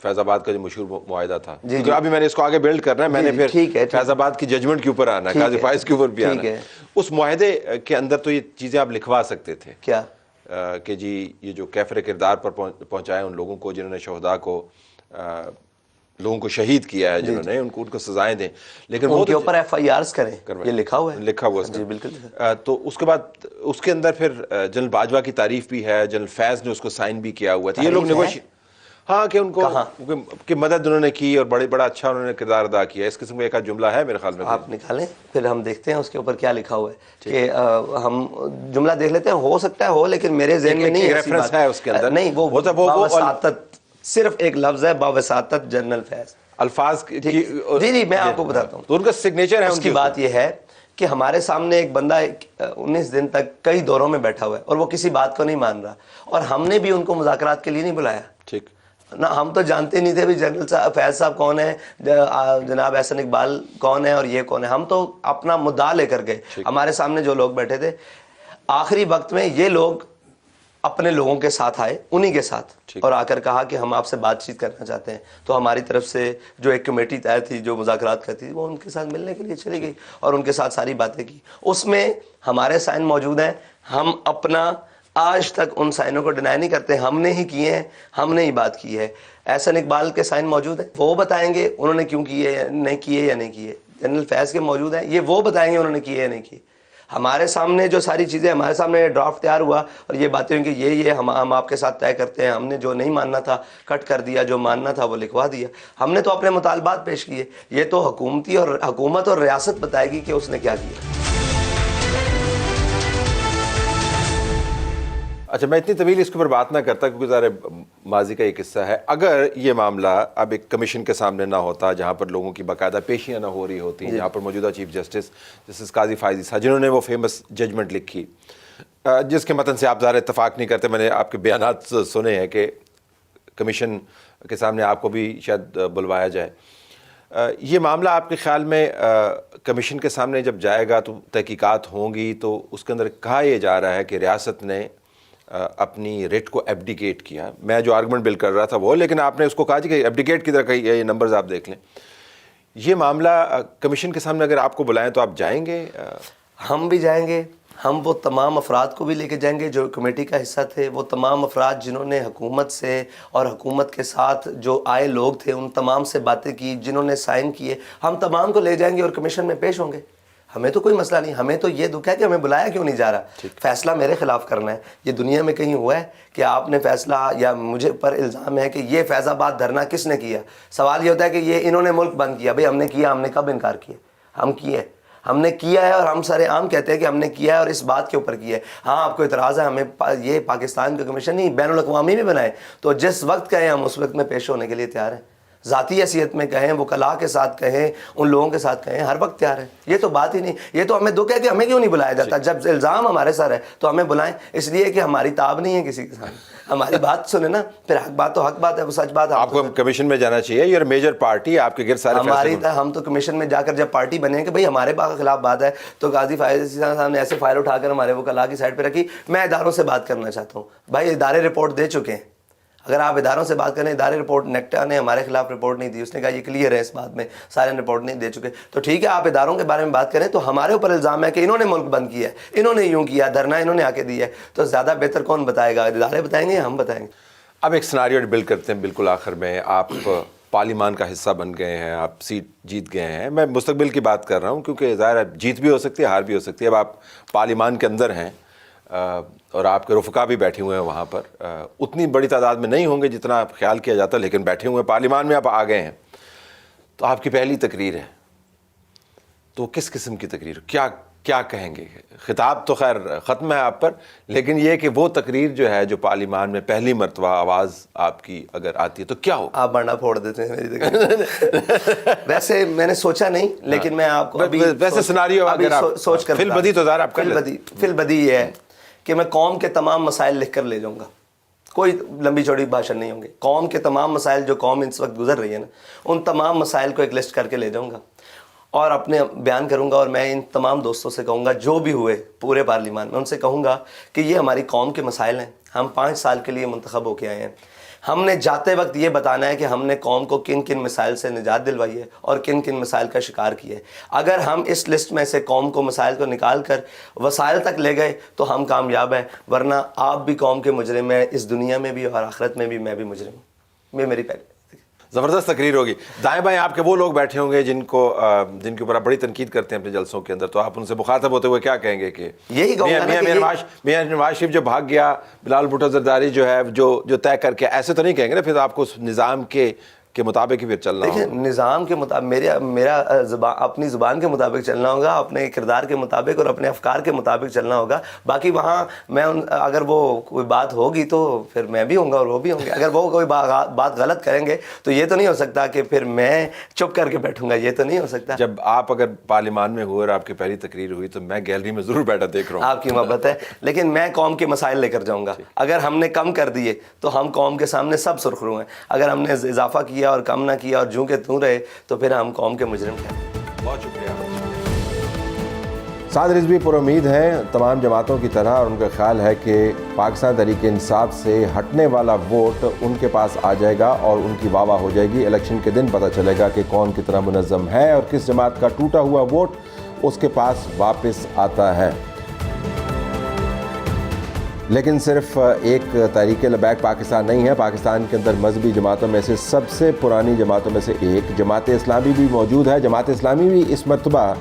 فیض آباد کا جو مشہور معاہدہ تھا. کیونکہ ابھی میں نے اس کو آگے بلڈ کرنا ہے, میں نے پھر فیض آباد کی ججمنٹ کے اوپر آنا ہے, قاضی فائز کے اوپر بھی آنا ہے. اس معاہدے کے اندر تو یہ چیزیں آپ لکھوا سکتے تھے کیا کہ جی یہ جو کیفر کردار پر پہنچائے ان لوگوں کو جنہوں نے شہداء کو لوگوں کو شہید کیا ہے, جنہوں نے ان کو سزائیں دیں, لیکن ان کے اوپر FIRs کریں, یہ لکھا ہوا ہے, لکھا ہوا ہے جی بالکل. تو اس کے بعد اس کے اندر پھر جنرل باجوہ کی تعریف بھی ہے, جنرل فیض نے اس کو سائن بھی کیا ہوا تھا. یہ لوگ ہاں کہ ان کو کہ مدد انہوں نے کی اور بڑا اچھا انہوں نے کردار ادا کیا. اس قسم کا ایک جملہ ہے میرے خیال میں, آپ نکالیں پھر ہم دیکھتے ہیں اس کے اوپر کیا لکھا ہوا ہے, کہ ہم جملہ دیکھ لیتے ہیں, ہو سکتا ہے ہو, لیکن میرے ذہن میں نہیں ریفرنس ہے اس کے اندر. نہیں وہ باوساطت, صرف ایک لفظ ہے باوساطت جنرل فیض, الفاظ جی میں آپ کو بتاتا ہوں, تو ان کا سگنیچر ہے. اس کی بات یہ ہے کہ ہمارے سامنے ایک بندہ 19 دن تک کئی دوروں میں بیٹھا ہوا ہے اور وہ کسی بات کو نہیں مان رہا, اور ہم نے بھی ان کو مذاکرات کے لیے نہیں بلایا. ٹھیک نہ ہم تو جانتے نہیں تھے بھی جنرل فیض صاحب کون ہے, جناب احسن اقبال کون ہے اور یہ کون ہے. ہم تو اپنا مدعا لے کر گئے. ہمارے سامنے جو لوگ بیٹھے تھے آخری وقت میں, یہ لوگ اپنے لوگوں کے ساتھ آئے, انہی کے ساتھ, اور آ کر کہا کہ ہم آپ سے بات چیت کرنا چاہتے ہیں. تو ہماری طرف سے جو ایک کمیٹی طے تھی جو مذاکرات کرتی تھی, وہ ان کے ساتھ ملنے کے لیے چلی گئی اور ان کے ساتھ ساری باتیں کی. اس میں ہمارے سائن موجود ہیں. ہم اپنا آج تک ان سائنوں کو ڈینائی نہیں کرتے, ہم نے ہی کیے ہیں, ہم نے ہی بات کی ہے. احسن اقبال کے سائن موجود ہیں, وہ بتائیں گے انہوں نے کیوں کیے, نہیں کیے یا نہیں کیے. جنرل فیض کے موجود ہیں, یہ وہ بتائیں گے انہوں نے کیے یا نہیں کیے. ہمارے سامنے جو ساری چیزیں, ہمارے سامنے ڈرافٹ تیار ہوا اور یہ باتیں ہوئی کہ یہ ہم آپ کے ساتھ طے کرتے ہیں. ہم نے جو نہیں ماننا تھا کٹ کر دیا, جو ماننا تھا وہ لکھوا دیا. ہم نے تو اپنے مطالبات پیش کیے. یہ تو حکومت اور ریاست بتائے گی کہ اس نے کیا کیا. اچھا میں اتنی طویل اس کے اوپر بات نہ کرتا کیونکہ ظاہر ماضی کا یہ قصہ ہے. اگر یہ معاملہ اب ایک کمیشن کے سامنے نہ ہوتا جہاں پر لوگوں کی باقاعدہ پیشیاں نہ ہو رہی ہوتی, جہاں پر موجودہ چیف جسٹس قاضی فائز صاحب جنہوں نے وہ فیمس ججمنٹ لکھی جس کے متن سے آپ ظاہر اتفاق نہیں کرتے, میں نے آپ کے بیانات سنے ہیں کہ کمیشن کے سامنے آپ کو بھی شاید بلوایا جائے. یہ معاملہ آپ کے خیال میں کمیشن کے سامنے جب جائے گا تو تحقیقات ہوں گی, تو اس کے اندر کہا یہ جا رہا ہے کہ ریاست نے اپنی ریٹ کو ایبڈیکیٹ کیا. میں جو آرگومنٹ بل کر رہا تھا وہ, لیکن آپ نے اس کو کہا کہ ایبڈیکیٹ کی طرح کہی, یہ نمبرز آپ دیکھ لیں. یہ معاملہ کمیشن کے سامنے اگر آپ کو بلائیں تو آپ جائیں گے؟ ہم بھی جائیں گے. ہم وہ تمام افراد کو بھی لے کے جائیں گے جو کمیٹی کا حصہ تھے, وہ تمام افراد جنہوں نے حکومت سے اور حکومت کے ساتھ جو آئے لوگ تھے ان تمام سے باتیں کی, جنہوں نے سائن کیے, ہم تمام کو لے جائیں گے اور کمیشن میں پیش ہوں گے. ہمیں تو کوئی مسئلہ نہیں. ہمیں تو یہ دکھ ہے کہ ہمیں بلایا کیوں نہیں جا رہا. فیصلہ میرے خلاف کرنا ہے. یہ دنیا میں کہیں ہوا ہے کہ آپ نے فیصلہ, یا مجھے پر الزام ہے کہ یہ فیض آباد دھرنا کس نے کیا. سوال یہ ہوتا ہے کہ یہ انہوں نے ملک بند کیا. بھئی ہم نے کیا, ہم نے کب انکار کیا؟ ہم کیے, ہم نے کیا ہے, اور ہم سارے عام کہتے ہیں کہ ہم نے کیا ہے اور اس بات کے اوپر کیا ہے. ہاں آپ کو اعتراض ہے, ہمیں یہ پاکستان کا کمیشن نہیں بین الاقوامی میں بنائے, تو جس وقت کہیں ہم اس وقت میں پیش ہونے کے لیے تیار ہیں. ذاتی حیثیت میں کہیں, وکلاء کے ساتھ کہیں, ان لوگوں کے ساتھ کہیں, ہر وقت تیار ہیں. یہ تو بات ہی نہیں. یہ تو ہمیں دکھ ہے کہ ہمیں کیوں نہیں بلایا جاتا. جب الزام ہمارے سر ہے تو ہمیں بلائیں, اس لیے کہ ہماری تاب نہیں ہے کسی کے سامنے. ہماری بات سنیں نا, پھر حق بات تو حق بات ہے, وہ سچ بات ہے. آپ کو کمیشن میں جانا چاہیے, یہ میجر پارٹی آپ کے گرد سارے ہماری, ہم تو کمیشن میں جا کر جب پارٹی بنے کہ بھئی ہمارے خلاف بات ہے, تو قاضی فائز صاحب نے ایسے فائل اٹھا کر ہمارے وکلاء کی سائڈ پہ رکھی. میں اداروں سے بات کرنا چاہتا ہوں. بھائی ادارے رپورٹ دے چکے ہیں. اگر آپ اداروں سے بات کریں, ادارے رپورٹ, نیکٹا نے ہمارے خلاف رپورٹ نہیں دی, اس نے کہا یہ کلیئر ہے اس بات میں, سارے رپورٹ نہیں دے چکے. تو ٹھیک ہے, آپ اداروں کے بارے میں بات کریں. تو ہمارے اوپر الزام ہے کہ انہوں نے ملک بند کیا ہے, انہوں نے یوں کیا, دھرنا انہوں نے آ کے دیا ہے. تو زیادہ بہتر کون بتائے گا, ادارے بتائیں گے یا ہم بتائیں گے؟ اب ایک سناریو بلڈ کرتے ہیں بالکل آخر میں. آپ پارلیمان کا حصہ بن گئے ہیں, آپ سیٹ جیت گئے ہیں. میں مستقبل کی بات کر رہا ہوں کیونکہ ظاہر ہے جیت بھی ہو سکتی ہے, ہار بھی ہو سکتی ہے. اب آپ پارلیمان کے اندر ہیں اور آپ کے رفقا بھی بیٹھے ہوئے ہیں وہاں پر. اتنی بڑی تعداد میں نہیں ہوں گے جتنا خیال کیا جاتا, لیکن بیٹھے ہوئے ہیں پارلیمان میں, آپ آ گئے ہیں. تو آپ کی پہلی تقریر ہے تو کس قسم کی تقریر، کیا کہیں گے؟ خطاب تو خیر ختم ہے آپ پر، لیکن یہ کہ وہ تقریر جو ہے جو پارلیمان میں پہلی مرتبہ آواز آپ کی اگر آتی ہے تو کیا ہو؟ آپ بانڈا پھوڑ دیتے ہیں میری تقریر. ویسے میں نے سوچا نہیں، لیکن میں آپ کو ویسے سناریو اگر آپ سوچ کر فی البدی تو ظاہر آپ کر لیتے. فی البدی یہ ہے کہ میں قوم کے تمام مسائل لکھ کر لے جاؤں گا. کوئی لمبی چوڑی بھاشن نہیں ہوں گے. قوم کے تمام مسائل جو قوم اس وقت گزر رہی ہے نا، ان تمام مسائل کو ایک لسٹ کر کے لے جاؤں گا اور اپنے بیان کروں گا. اور میں ان تمام دوستوں سے کہوں گا جو بھی ہوئے پورے پارلیمان میں، ان سے کہوں گا کہ یہ ہماری قوم کے مسائل ہیں. ہم 5 سال کے لیے منتخب ہو کے آئے ہیں. ہم نے جاتے وقت یہ بتانا ہے کہ ہم نے قوم کو کن کن مسائل سے نجات دلوائی ہے اور کن کن مسائل کا شکار کیا ہے. اگر ہم اس لسٹ میں سے قوم کو مسائل کو نکال کر وسائل تک لے گئے تو ہم کامیاب ہیں، ورنہ آپ بھی قوم کے مجرم ہیں، اس دنیا میں بھی اور آخرت میں بھی میں بھی مجرم ہوں. یہ میری پہلی زبردست تقریر ہوگی. دائیں بائیں آپ کے وہ لوگ بیٹھے ہوں گے جن کے اوپر آپ بڑی تنقید کرتے ہیں اپنے جلسوں کے اندر، تو آپ ان سے مخاطب ہوتے ہوئے کیا کہیں گے؟ کہ یہی کہوں گا میاں نواز شریف جو بھاگ گیا، بلال بھٹو زرداری جو ہے جو طے کر کے، ایسے تو نہیں کہیں گے نا؟ پھر آپ کو اس نظام کے مطابق ہی پھر چلنا ہوگا. دیکھیں، نظام کے مطابق میرا اپنی زبان کے مطابق چلنا ہوگا، اپنے کردار کے مطابق اور اپنے افکار کے مطابق چلنا ہوگا. باقی وہاں میں اگر وہ کوئی بات ہوگی تو پھر میں بھی ہوں گا اور وہ بھی ہوں گے. اگر وہ کوئی بات غلط کریں گے تو یہ تو نہیں ہو سکتا کہ پھر میں چپ کر کے بیٹھوں گا، یہ تو نہیں ہو سکتا. جب آپ اگر پارلیمان میں ہوئے اور آپ کی پہلی تقریر ہوئی تو میں گیلری میں ضرور بیٹھا دیکھ رہا ہوں. آپ کی محبت ہے، لیکن میں قوم کے مسائل لے کر جاؤں گا. اگر ہم نے کم کر دیے تو ہم قوم کے سامنے سب سرخ رو ہیں. اگر ہم نے اضافہ کیا اور کم نہ کیا اور جوں کے توں رہے تو پھر ہم قوم کے مجرم ہیں. بہت شکریہ. سعد رضوی پر امید ہیں تمام جماعتوں کی طرح، اور ان کا خیال ہے کہ پاکستان تحریک انصاف سے ہٹنے والا ووٹ ان کے پاس آ جائے گا اور ان کی واہ واہ ہو جائے گی. الیکشن کے دن پتہ چلے گا کہ کون کتنا منظم ہے اور کس جماعت کا ٹوٹا ہوا ووٹ اس کے پاس واپس آتا ہے. لیکن صرف ایک تحریک لبیک پاکستان نہیں ہے. پاکستان کے اندر مذہبی جماعتوں میں سے سب سے پرانی جماعتوں میں سے ایک جماعت اسلامی بھی موجود ہے. جماعت اسلامی بھی اس مرتبہ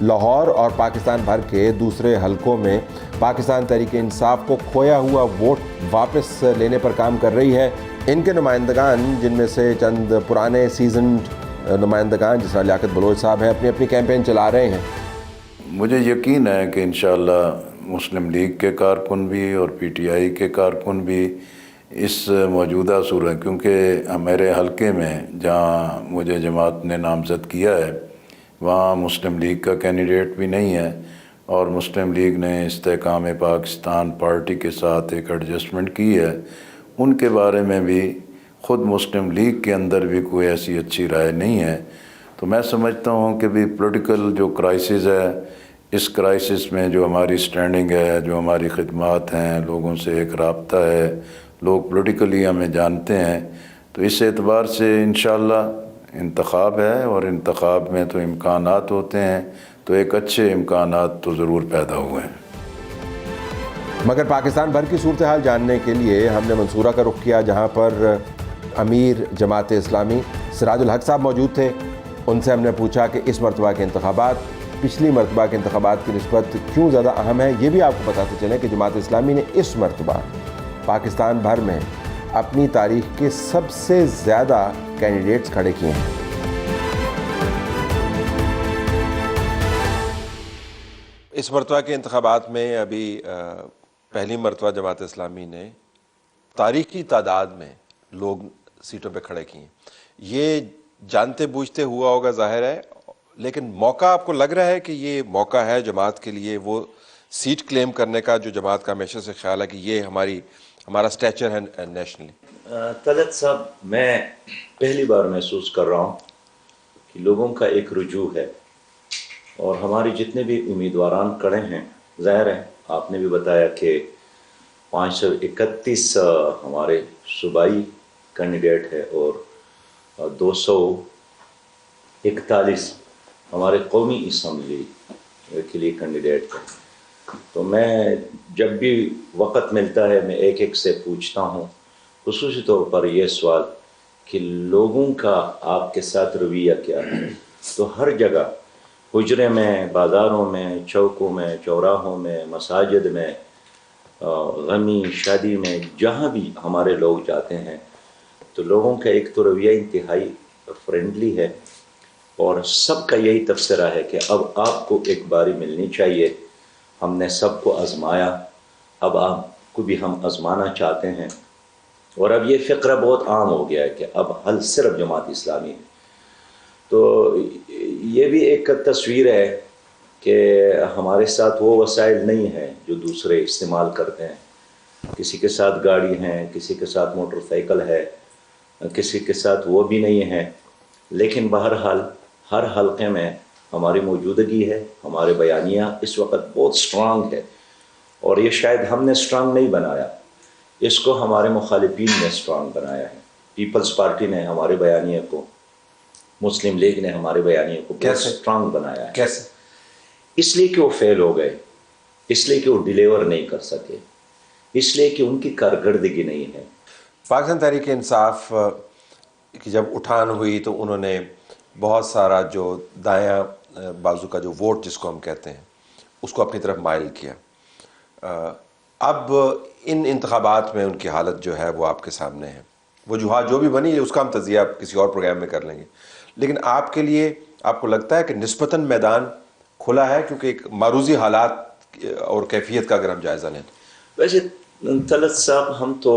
لاہور اور پاکستان بھر کے دوسرے حلقوں میں پاکستان تحریک انصاف کو کھویا ہوا ووٹ واپس لینے پر کام کر رہی ہے. ان کے نمائندگان، جن میں سے چند پرانے سیزنڈ نمائندگان جس طرح لیاقت بلوچ صاحب ہیں، اپنی کیمپین چلا رہے ہیں. مجھے یقین ہے کہ انشاءاللہ مسلم لیگ کے کارکن بھی اور پی ٹی آئی کے کارکن بھی اس موجودہ صورت، کیونکہ میرے حلقے میں جہاں مجھے جماعت نے نامزد کیا ہے وہاں مسلم لیگ کا کینڈیڈیٹ بھی نہیں ہے، اور مسلم لیگ نے استحکام پاکستان پارٹی کے ساتھ ایک ایڈجسٹمنٹ کی ہے. ان کے بارے میں بھی خود مسلم لیگ کے اندر بھی کوئی ایسی اچھی رائے نہیں ہے. تو میں سمجھتا ہوں کہ بھی پولیٹیکل جو کرائسس ہے، اس کرائسس میں جو ہماری سٹینڈنگ ہے، جو ہماری خدمات ہیں، لوگوں سے ایک رابطہ ہے، لوگ پولیٹیکلی ہمیں جانتے ہیں، تو اس اعتبار سے انشاءاللہ انتخاب ہے، اور انتخاب میں تو امکانات ہوتے ہیں، تو ایک اچھے امکانات تو ضرور پیدا ہوئے ہیں. مگر پاکستان بھر کی صورتحال جاننے کے لیے ہم نے منصورہ کا رخ کیا، جہاں پر امیر جماعت اسلامی سراج الحق صاحب موجود تھے. ان سے ہم نے پوچھا کہ اس مرتبہ کے انتخابات پچھلی مرتبہ کے انتخابات کی نسبت کیوں زیادہ اہم ہے. یہ بھی آپ کو بتاتے چلیں کہ جماعت اسلامی نے اس مرتبہ پاکستان بھر میں اپنی تاریخ کے سب سے زیادہ کینڈیڈیٹس کھڑے کیے ہیں. اس مرتبہ کے انتخابات میں ابھی پہلی مرتبہ جماعت اسلامی نے تاریخی تعداد میں لوگ سیٹوں پہ کھڑے کیے ہیں. یہ جانتے بوجھتے ہوا ہوگا ظاہر ہے، لیکن موقع آپ کو لگ رہا ہے کہ یہ موقع ہے جماعت کے لیے وہ سیٹ کلیم کرنے کا جو جماعت کا ہمیشہ سے خیال ہے کہ یہ ہمارا سٹیچر ہے نیشنلی؟ طلعت صاحب، میں پہلی بار محسوس کر رہا ہوں کہ لوگوں کا ایک رجوع ہے، اور ہمارے جتنے بھی امیدواران کھڑے ہیں، ظاہر ہے آپ نے بھی بتایا کہ 531 ہمارے صوبائی کینڈیڈیٹ ہے اور 241 ہمارے قومی اسمبلی کے لیے کینڈیڈیٹ ہیں. تو میں جب بھی وقت ملتا ہے میں ایک ایک سے پوچھتا ہوں، خصوصی طور پر یہ سوال کہ لوگوں کا آپ کے ساتھ رویہ کیا ہے. تو ہر جگہ، حجرے میں، بازاروں میں، چوکوں میں، چوراہوں میں، مساجد میں، غمی شادی میں، جہاں بھی ہمارے لوگ جاتے ہیں تو لوگوں کا ایک تو رویہ انتہائی فرینڈلی ہے، اور سب کا یہی تبصرہ ہے کہ اب آپ کو ایک باری ملنی چاہیے. ہم نے سب کو آزمایا، اب آپ کو بھی ہم آزمانا چاہتے ہیں. اور اب یہ فقرہ بہت عام ہو گیا ہے کہ اب حل صرف جماعت اسلامی ہے. تو یہ بھی ایک تصویر ہے کہ ہمارے ساتھ وہ وسائل نہیں ہیں جو دوسرے استعمال کرتے ہیں. کسی کے ساتھ گاڑی ہیں، کسی کے ساتھ موٹر سائیکل ہے، کسی کے ساتھ وہ بھی نہیں ہے. لیکن بہرحال ہر حلقے میں ہماری موجودگی ہے. ہمارے بیانیہ اس وقت بہت سٹرانگ ہے، اور یہ شاید ہم نے سٹرانگ نہیں بنایا، اس کو ہمارے مخالفین نے سٹرانگ بنایا ہے. پیپلز پارٹی نے ہمارے بیانیہ کو، مسلم لیگ نے ہمارے بیانیہ کو بہت سٹرانگ بنایا ہے. کیسے؟ اس لیے کہ وہ فیل ہو گئے، اس لیے کہ وہ ڈیلیور نہیں کر سکے، اس لیے کہ ان کی کارکردگی نہیں ہے. پاکستان تحریک انصاف کی جب اٹھان ہوئی تو انہوں نے بہت سارا جو دایاں بازو کا جو ووٹ جس کو ہم کہتے ہیں اس کو اپنی طرف مائل کیا. اب ان انتخابات میں ان کی حالت جو ہے وہ آپ کے سامنے ہے. وجوہات جو بھی بنی اس کا ہم تجزیہ کسی اور پروگرام میں کر لیں گے، لیکن آپ کے لیے آپ کو لگتا ہے کہ نسبتاً میدان کھلا ہے؟ کیونکہ ایک معروضی حالات اور کیفیت کا اگر ہم جائزہ لیں تو ویسے طلعت صاحب، ہم تو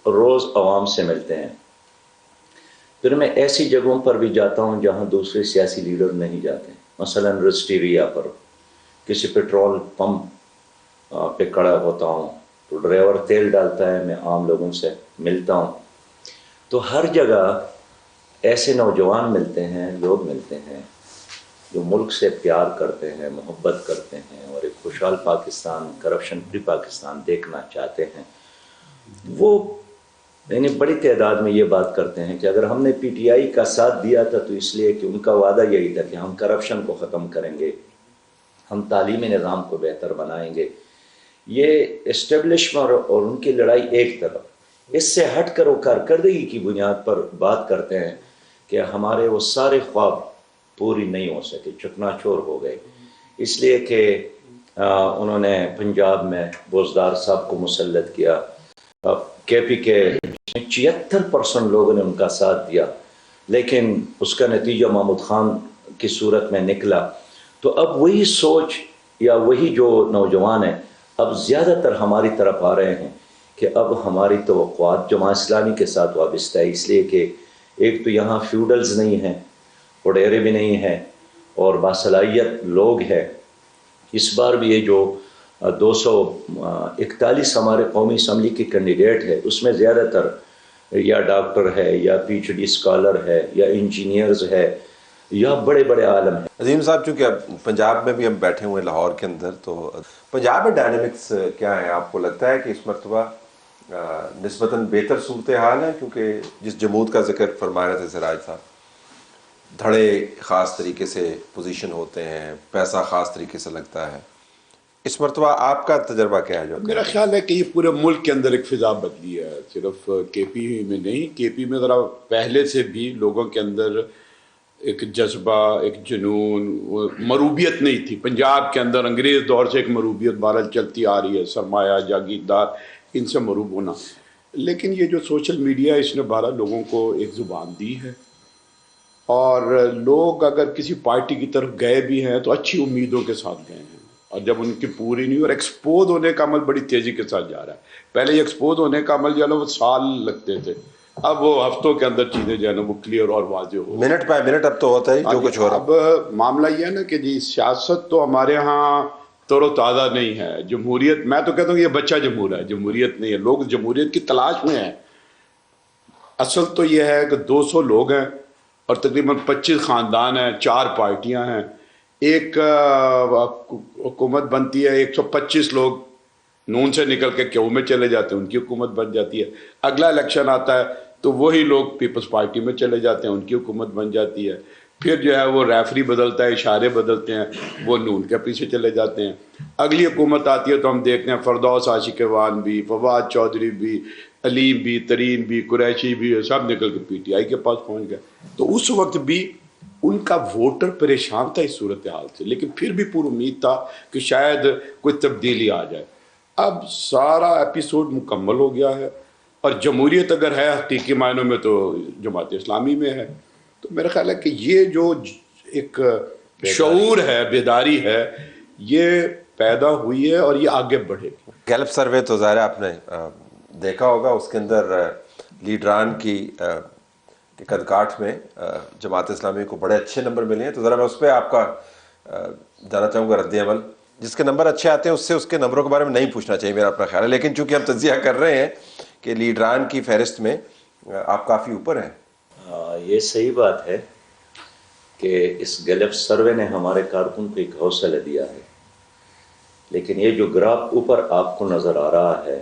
روز عوام سے ملتے ہیں، پھر میں ایسی جگہوں پر بھی جاتا ہوں جہاں دوسرے سیاسی لیڈر نہیں جاتے. مثلا رسٹیریا پر کسی پیٹرول پمپ پہ کھڑا ہوتا ہوں تو ڈرائیور تیل ڈالتا ہے، میں عام لوگوں سے ملتا ہوں. تو ہر جگہ ایسے نوجوان ملتے ہیں، لوگ ملتے ہیں جو ملک سے پیار کرتے ہیں، محبت کرتے ہیں، اور ایک خوشحال پاکستان، کرپشن فری پاکستان دیکھنا چاہتے ہیں. وہ یعنی بڑی تعداد میں یہ بات کرتے ہیں کہ اگر ہم نے پی ٹی آئی کا ساتھ دیا تھا تو اس لیے کہ ان کا وعدہ یہی تھا کہ ہم کرپشن کو ختم کریں گے، ہم تعلیمی نظام کو بہتر بنائیں گے. یہ اسٹیبلشمنٹ اور ان کی لڑائی ایک طرف، اس سے ہٹ کر وہ کارکردگی کی بنیاد پر بات کرتے ہیں کہ ہمارے وہ سارے خواب پوری نہیں ہو سکے، چکنا چور ہو گئے. اس لیے کہ انہوں نے پنجاب میں بوزدار صاحب کو مسلط کیا، کے پی کے 76% لوگوں نے ان کا ساتھ دیا، لیکن اس کا نتیجہ محمود خان کی صورت میں نکلا. تو اب وہی سوچ یا وہی جو نوجوان ہیں اب زیادہ تر ہماری طرف آ رہے ہیں کہ اب ہماری توقعات جماعت اسلامی کے ساتھ وابستہ ہے. اس لیے کہ ایک تو یہاں فیوڈلز نہیں ہیں، وڈیرے بھی نہیں ہیں، اور باصلاحیت لوگ ہیں. اس بار بھی یہ جو 241 ہمارے قومی اسمبلی کے کینڈیڈیٹ ہے، اس میں زیادہ تر یا ڈاکٹر ہے، یا پی ایچ ڈی اسکالر ہے، یا انجینئرز ہے، یا بڑے بڑے عالم ہیں. عظیم صاحب، چونکہ اب پنجاب میں بھی ہم بیٹھے ہوئے لاہور کے اندر، تو پنجاب میں ڈائنامکس کیا ہیں؟ آپ کو لگتا ہے کہ اس مرتبہ نسبتاً بہتر صورتحال ہے؟ کیونکہ جس جمود کا ذکر فرما رہے تھے سراج صاحب، دھڑے خاص طریقے سے پوزیشن ہوتے ہیں، پیسہ خاص طریقے سے لگتا ہے. اس مرتبہ آپ کا تجربہ کیا ہے؟ جو میرا خیال ہے کہ یہ پورے ملک کے اندر ایک فضا بدلی ہے، صرف کے پی میں نہیں. کے پی میں ذرا پہلے سے بھی لوگوں کے اندر ایک جذبہ، ایک جنون، مروبیت نہیں تھی. پنجاب کے اندر انگریز دور سے ایک مروبیت بہرحال چلتی آ رہی ہے، سرمایہ، جاگیردار، ان سے مروب ہونا. لیکن یہ جو سوشل میڈیا اس نے بہرحال لوگوں کو ایک زبان دی ہے، اور لوگ اگر کسی پارٹی کی طرف گئے بھی ہیں تو اچھی امیدوں کے ساتھ گئے ہیں، اور جب ان کی پوری نہیں، اور ایکسپوز ہونے کا عمل بڑی تیزی کے ساتھ جا رہا ہے. پہلے یہ ایکسپوز ہونے کا عمل جو ہے نا وہ سال لگتے تھے، اب وہ ہفتوں کے اندر چیزیں جو ہے نا وہ کلیئر اور واضح ہو، منٹ بائی منٹ اب تو ہوتا ہے جو کچھ ہو رہا. اب معاملہ یہ ہے نا کہ جی سیاست تو ہمارے ہاں تر و تازہ نہیں ہے. جمہوریت، میں تو کہتا ہوں یہ بچہ جمہور ہے، جمہوریت نہیں ہے. لوگ جمہوریت کی تلاش میں ہیں. اصل تو یہ ہے کہ 200 لوگ ہیں اور تقریباً 25 خاندان ہیں، 4 پارٹیاں ہیں، ایک حکومت بنتی ہے. 125 لوگ نون سے نکل کے کیو میں چلے جاتے ہیں، ان کی حکومت بن جاتی ہے. اگلا الیکشن آتا ہے تو وہی لوگ پیپلز پارٹی میں چلے جاتے ہیں، ان کی حکومت بن جاتی ہے. پھر جو ہے وہ ریفری بدلتا ہے، اشارے بدلتے ہیں، وہ نون کے پیچھے چلے جاتے ہیں. اگلی حکومت آتی ہے تو ہم دیکھتے ہیں فردوس عاشق وان بھی، فواد چودھری بھی، علیم بھی، ترین بھی، قریشی بھی، سب نکل کے پی ٹی آئی کے پاس پہنچ گئے. تو اس وقت بھی ان کا ووٹر پریشان تھا اس صورتحال سے، لیکن پھر بھی پور امید تھا کہ شاید کوئی تبدیلی آ جائے. اب سارا ایپیسوڈ مکمل ہو گیا ہے، اور جمہوریت اگر ہے حقیقی معنوں میں تو جماعت اسلامی میں ہے. تو تو میرا خیال ہے کہ یہ جو ایک شعور ہے، بیداری ہے، یہ پیدا ہوئی ہے اور یہ آگے بڑھے گی. گیلپ سروے تو ظاہر آپ نے دیکھا ہوگا، اس کے اندر لیڈران کی قد کاٹھ میں جماعت اسلامی کو بڑے اچھے نمبر ملے ہیں. تو ذرا میں اس پہ آپ کا جانا چاہوں گا رد عمل. جس کے نمبر اچھے آتے ہیں اس کے نمبروں کے بارے میں نہیں پوچھنا چاہیے، میرا اپنا خیال ہے، لیکن چونکہ ہم تجزیہ کر رہے ہیں کہ لیڈران کی فہرست میں آپ کافی اوپر ہیں. یہ صحیح بات ہے کہ اس گیلپ سروے نے ہمارے کارکن کو ایک حوصلہ دیا ہے، لیکن یہ جو گراف اوپر آپ کو نظر آ رہا ہے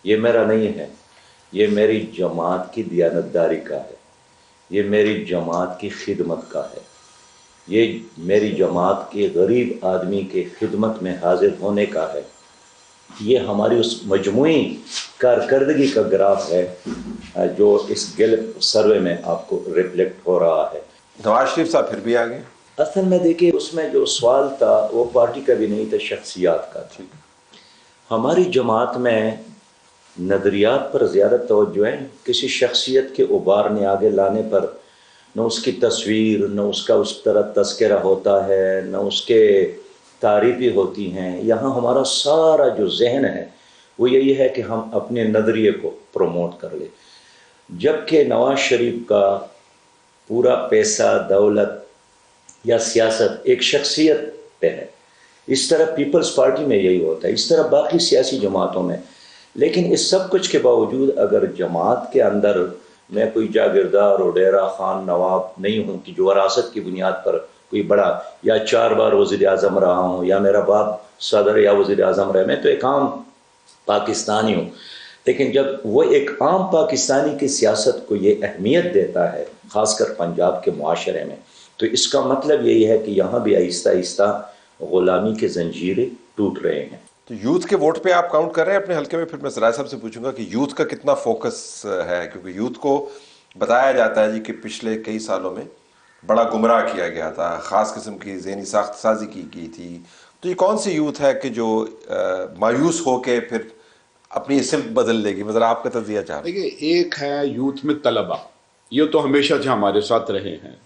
یہ میرا نہیں ہے، یہ میری جماعت کی دیانتداری کا ہے، یہ میری جماعت کی خدمت کا ہے، یہ میری جماعت کے غریب آدمی کے خدمت میں حاضر ہونے کا ہے. یہ ہماری اس مجموعی کارکردگی کا گراف ہے جو اس گیلپ سروے میں آپ کو ریفلیکٹ ہو رہا ہے. نواز شریف صاحب پھر بھی آگے. اصل میں دیکھیے اس میں جو سوال تھا وہ پارٹی کا بھی نہیں تھا، شخصیات کا تھا. ہماری جماعت میں نظریات پر زیادہ توجہ ہے، کسی شخصیت کے ابھارنے آگے لانے پر نہ اس کی تصویر، نہ اس کا اس طرح تذکرہ ہوتا ہے، نہ اس کے تعریفیں ہوتی ہیں. یہاں ہمارا سارا جو ذہن ہے وہ یہی ہے کہ ہم اپنے نظریے کو پروموٹ کر لیں. جبکہ نواز شریف کا پورا پیسہ، دولت یا سیاست ایک شخصیت پہ ہے. اس طرح پیپلز پارٹی میں یہی ہوتا ہے، اس طرح باقی سیاسی جماعتوں میں. لیکن اس سب کچھ کے باوجود اگر جماعت کے اندر میں کوئی جاگیردار اور ڈیرہ خان نواب نہیں ہوں کہ جو وراثت کی بنیاد پر کوئی بڑا، یا 4 بار وزیر اعظم رہا ہوں، یا میرا باپ صدر یا وزیر اعظم رہے، میں تو ایک عام پاکستانی ہوں. لیکن جب وہ ایک عام پاکستانی کی سیاست کو یہ اہمیت دیتا ہے، خاص کر پنجاب کے معاشرے میں، تو اس کا مطلب یہی ہے کہ یہاں بھی آہستہ آہستہ غلامی کے زنجیریں ٹوٹ رہے ہیں. تو یوتھ کے ووٹ پہ آپ کاؤنٹ کر رہے ہیں اپنے حلقے میں؟ پھر میں سرائے صاحب سے پوچھوں گا کہ یوتھ کا کتنا فوکس ہے، کیونکہ یوتھ کو بتایا جاتا ہے جی کہ پچھلے کئی سالوں میں بڑا گمراہ کیا گیا تھا، خاص قسم کی ذہنی ساخت سازی کی گئی تھی. تو یہ کون سی یوتھ ہے کہ جو مایوس ہو کے پھر اپنی سمت بدل لے گی؟ مطلب آپ کا تجزیہ چاہ رہے ہیں. دیکھیے، ایک ہے یوتھ میں طلبہ، یہ تو ہمیشہ سے ہمارے ساتھ رہے ہیں،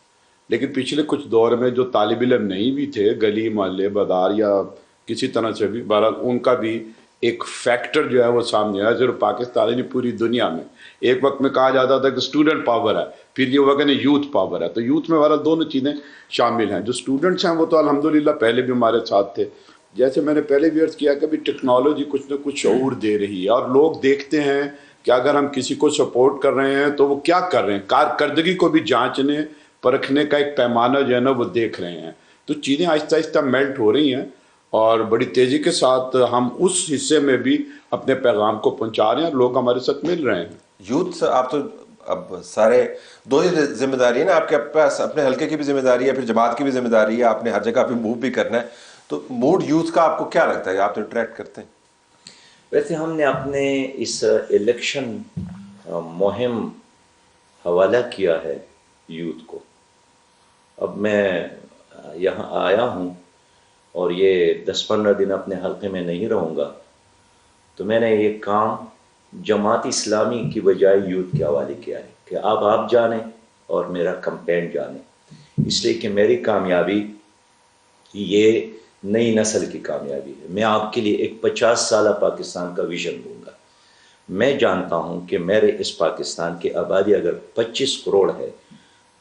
لیکن پچھلے کچھ دور میں جو طالب علم نہیں بھی تھے، گلی محلے بازار یا کسی طرح سے بھی، بہرحال ان کا بھی ایک فیکٹر جو ہے وہ سامنے آیا. صرف پاکستان نہیں، پوری دنیا میں ایک وقت میں کہا جاتا تھا کہ اسٹوڈنٹ پاور ہے، پھر یہ وقت یوتھ پاور ہے. تو یوتھ میں بہرحال دونوں چیزیں شامل ہیں. جو اسٹوڈنٹس ہیں وہ تو الحمدللہ پہلے بھی ہمارے ساتھ تھے. جیسے میں نے پہلے بھی عرض کیا کہ بھی ٹیکنالوجی کچھ نہ کچھ شعور دے رہی ہے، اور لوگ دیکھتے ہیں کہ اگر ہم کسی کو سپورٹ کر رہے ہیں تو وہ کیا کر رہے ہیں، کارکردگی کو بھی جانچنے پرکھنے کا ایک پیمانہ جو ہے نا وہ دیکھ رہے ہیں. تو چیزیں آہستہ آہستہ میلٹ ہو رہی ہیں اور بڑی تیزی کے ساتھ ہم اس حصے میں بھی اپنے پیغام کو پہنچا رہے ہیں اور لوگ ہمارے ساتھ مل رہے ہیں. یوتھ آپ تو اب سارے دو ہی ذمہ داری ہے نا آپ کے پاس، اپنے حلقے کی بھی ذمہ داری ہے، پھر جماعت کی بھی ذمہ داری ہے، آپ نے ہر جگہ پہ موو بھی کرنا ہے. تو موڈ یوتھ کا آپ کو کیا لگتا ہے؟ آپ تو انٹریکٹ کرتے ہیں. ویسے ہم نے اپنے اس الیکشن مہم حوالہ کیا ہے یوتھ کو. اب میں یہاں آیا ہوں اور یہ 10-15 دن اپنے حلقے میں نہیں رہوں گا، تو میں نے یہ کام جماعت اسلامی کی بجائے یوتھ کے حوالے کیا ہے کہ آپ جانیں اور میرا کمپین جانیں. اس لیے کہ میری کامیابی یہ نئی نسل کی کامیابی ہے. میں آپ کے لیے ایک 50 سالہ پاکستان کا ویژن دوں گا. میں جانتا ہوں کہ میرے اس پاکستان کی آبادی اگر 25 کروڑ ہے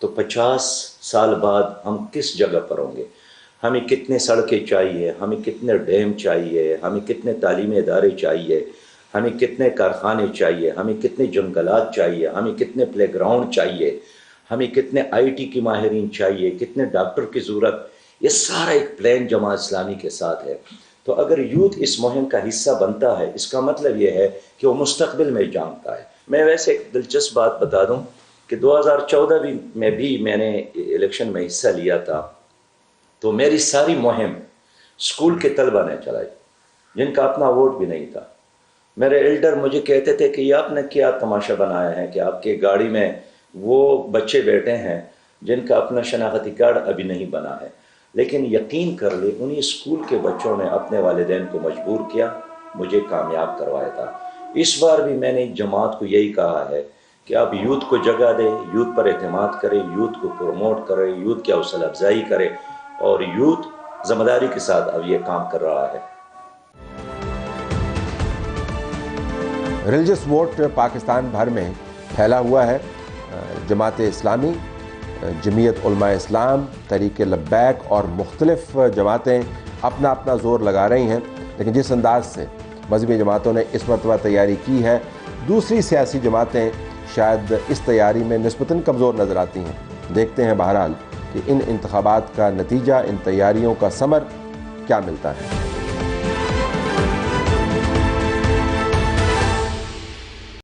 تو 50 سال بعد ہم کس جگہ پر ہوں گے. ہمیں کتنے سڑکیں چاہیے، ہمیں کتنے ڈیم چاہیے، ہمیں کتنے تعلیمی ادارے چاہیے، ہمیں کتنے کارخانے چاہیے، ہمیں کتنے جنگلات چاہیے، ہمیں کتنے پلے گراؤنڈ چاہیے، ہمیں کتنے IT کی ماہرین چاہیے، کتنے ڈاکٹر کی ضرورت. یہ سارا ایک پلان جماعت اسلامی کے ساتھ ہے. تو اگر یوتھ اس مہم کا حصہ بنتا ہے، اس کا مطلب یہ ہے کہ وہ مستقبل میں جانتا ہے. میں ویسے ایک دلچسپ بات بتا دوں کہ 2014 میں بھی میں نے الیکشن میں حصہ لیا تھا. تو میری ساری مہم اسکول کے طلبہ نے چلائی جن کا اپنا ووٹ بھی نہیں تھا. میرے ایلڈر مجھے کہتے تھے کہ یہ آپ نے کیا تماشا بنایا ہے کہ آپ کے گاڑی میں وہ بچے بیٹھے ہیں جن کا اپنا شناختی کارڈ ابھی نہیں بنا ہے. لیکن یقین کر لیں انہی اسکول کے بچوں نے اپنے والدین کو مجبور کیا، مجھے کامیاب کروایا تھا. اس بار بھی میں نے جماعت کو یہی کہا ہے کہ آپ یوتھ کو جگہ دیں، یوتھ پر اعتماد کریں، یوتھ کو پروموٹ کریں، یوتھ کی حوصلہ افزائی کریں، اور یوتھ ذمہ داری کے ساتھ اب یہ کام کر رہا ہے۔ ریلیجس ووٹ پاکستان بھر میں پھیلا ہوا ہے۔ جماعت اسلامی، جمعیت علماء اسلام، تحریک لبیک اور مختلف جماعتیں اپنا اپنا زور لگا رہی ہیں، لیکن جس انداز سے مذہبی جماعتوں نے اس مرتبہ تیاری کی ہے، دوسری سیاسی جماعتیں شاید اس تیاری میں نسبتاً کمزور نظر آتی ہیں۔ دیکھتے ہیں بہرحال کہ ان انتخابات کا نتیجہ، ان تیاریوں کا ثمر کیا ملتا ہے۔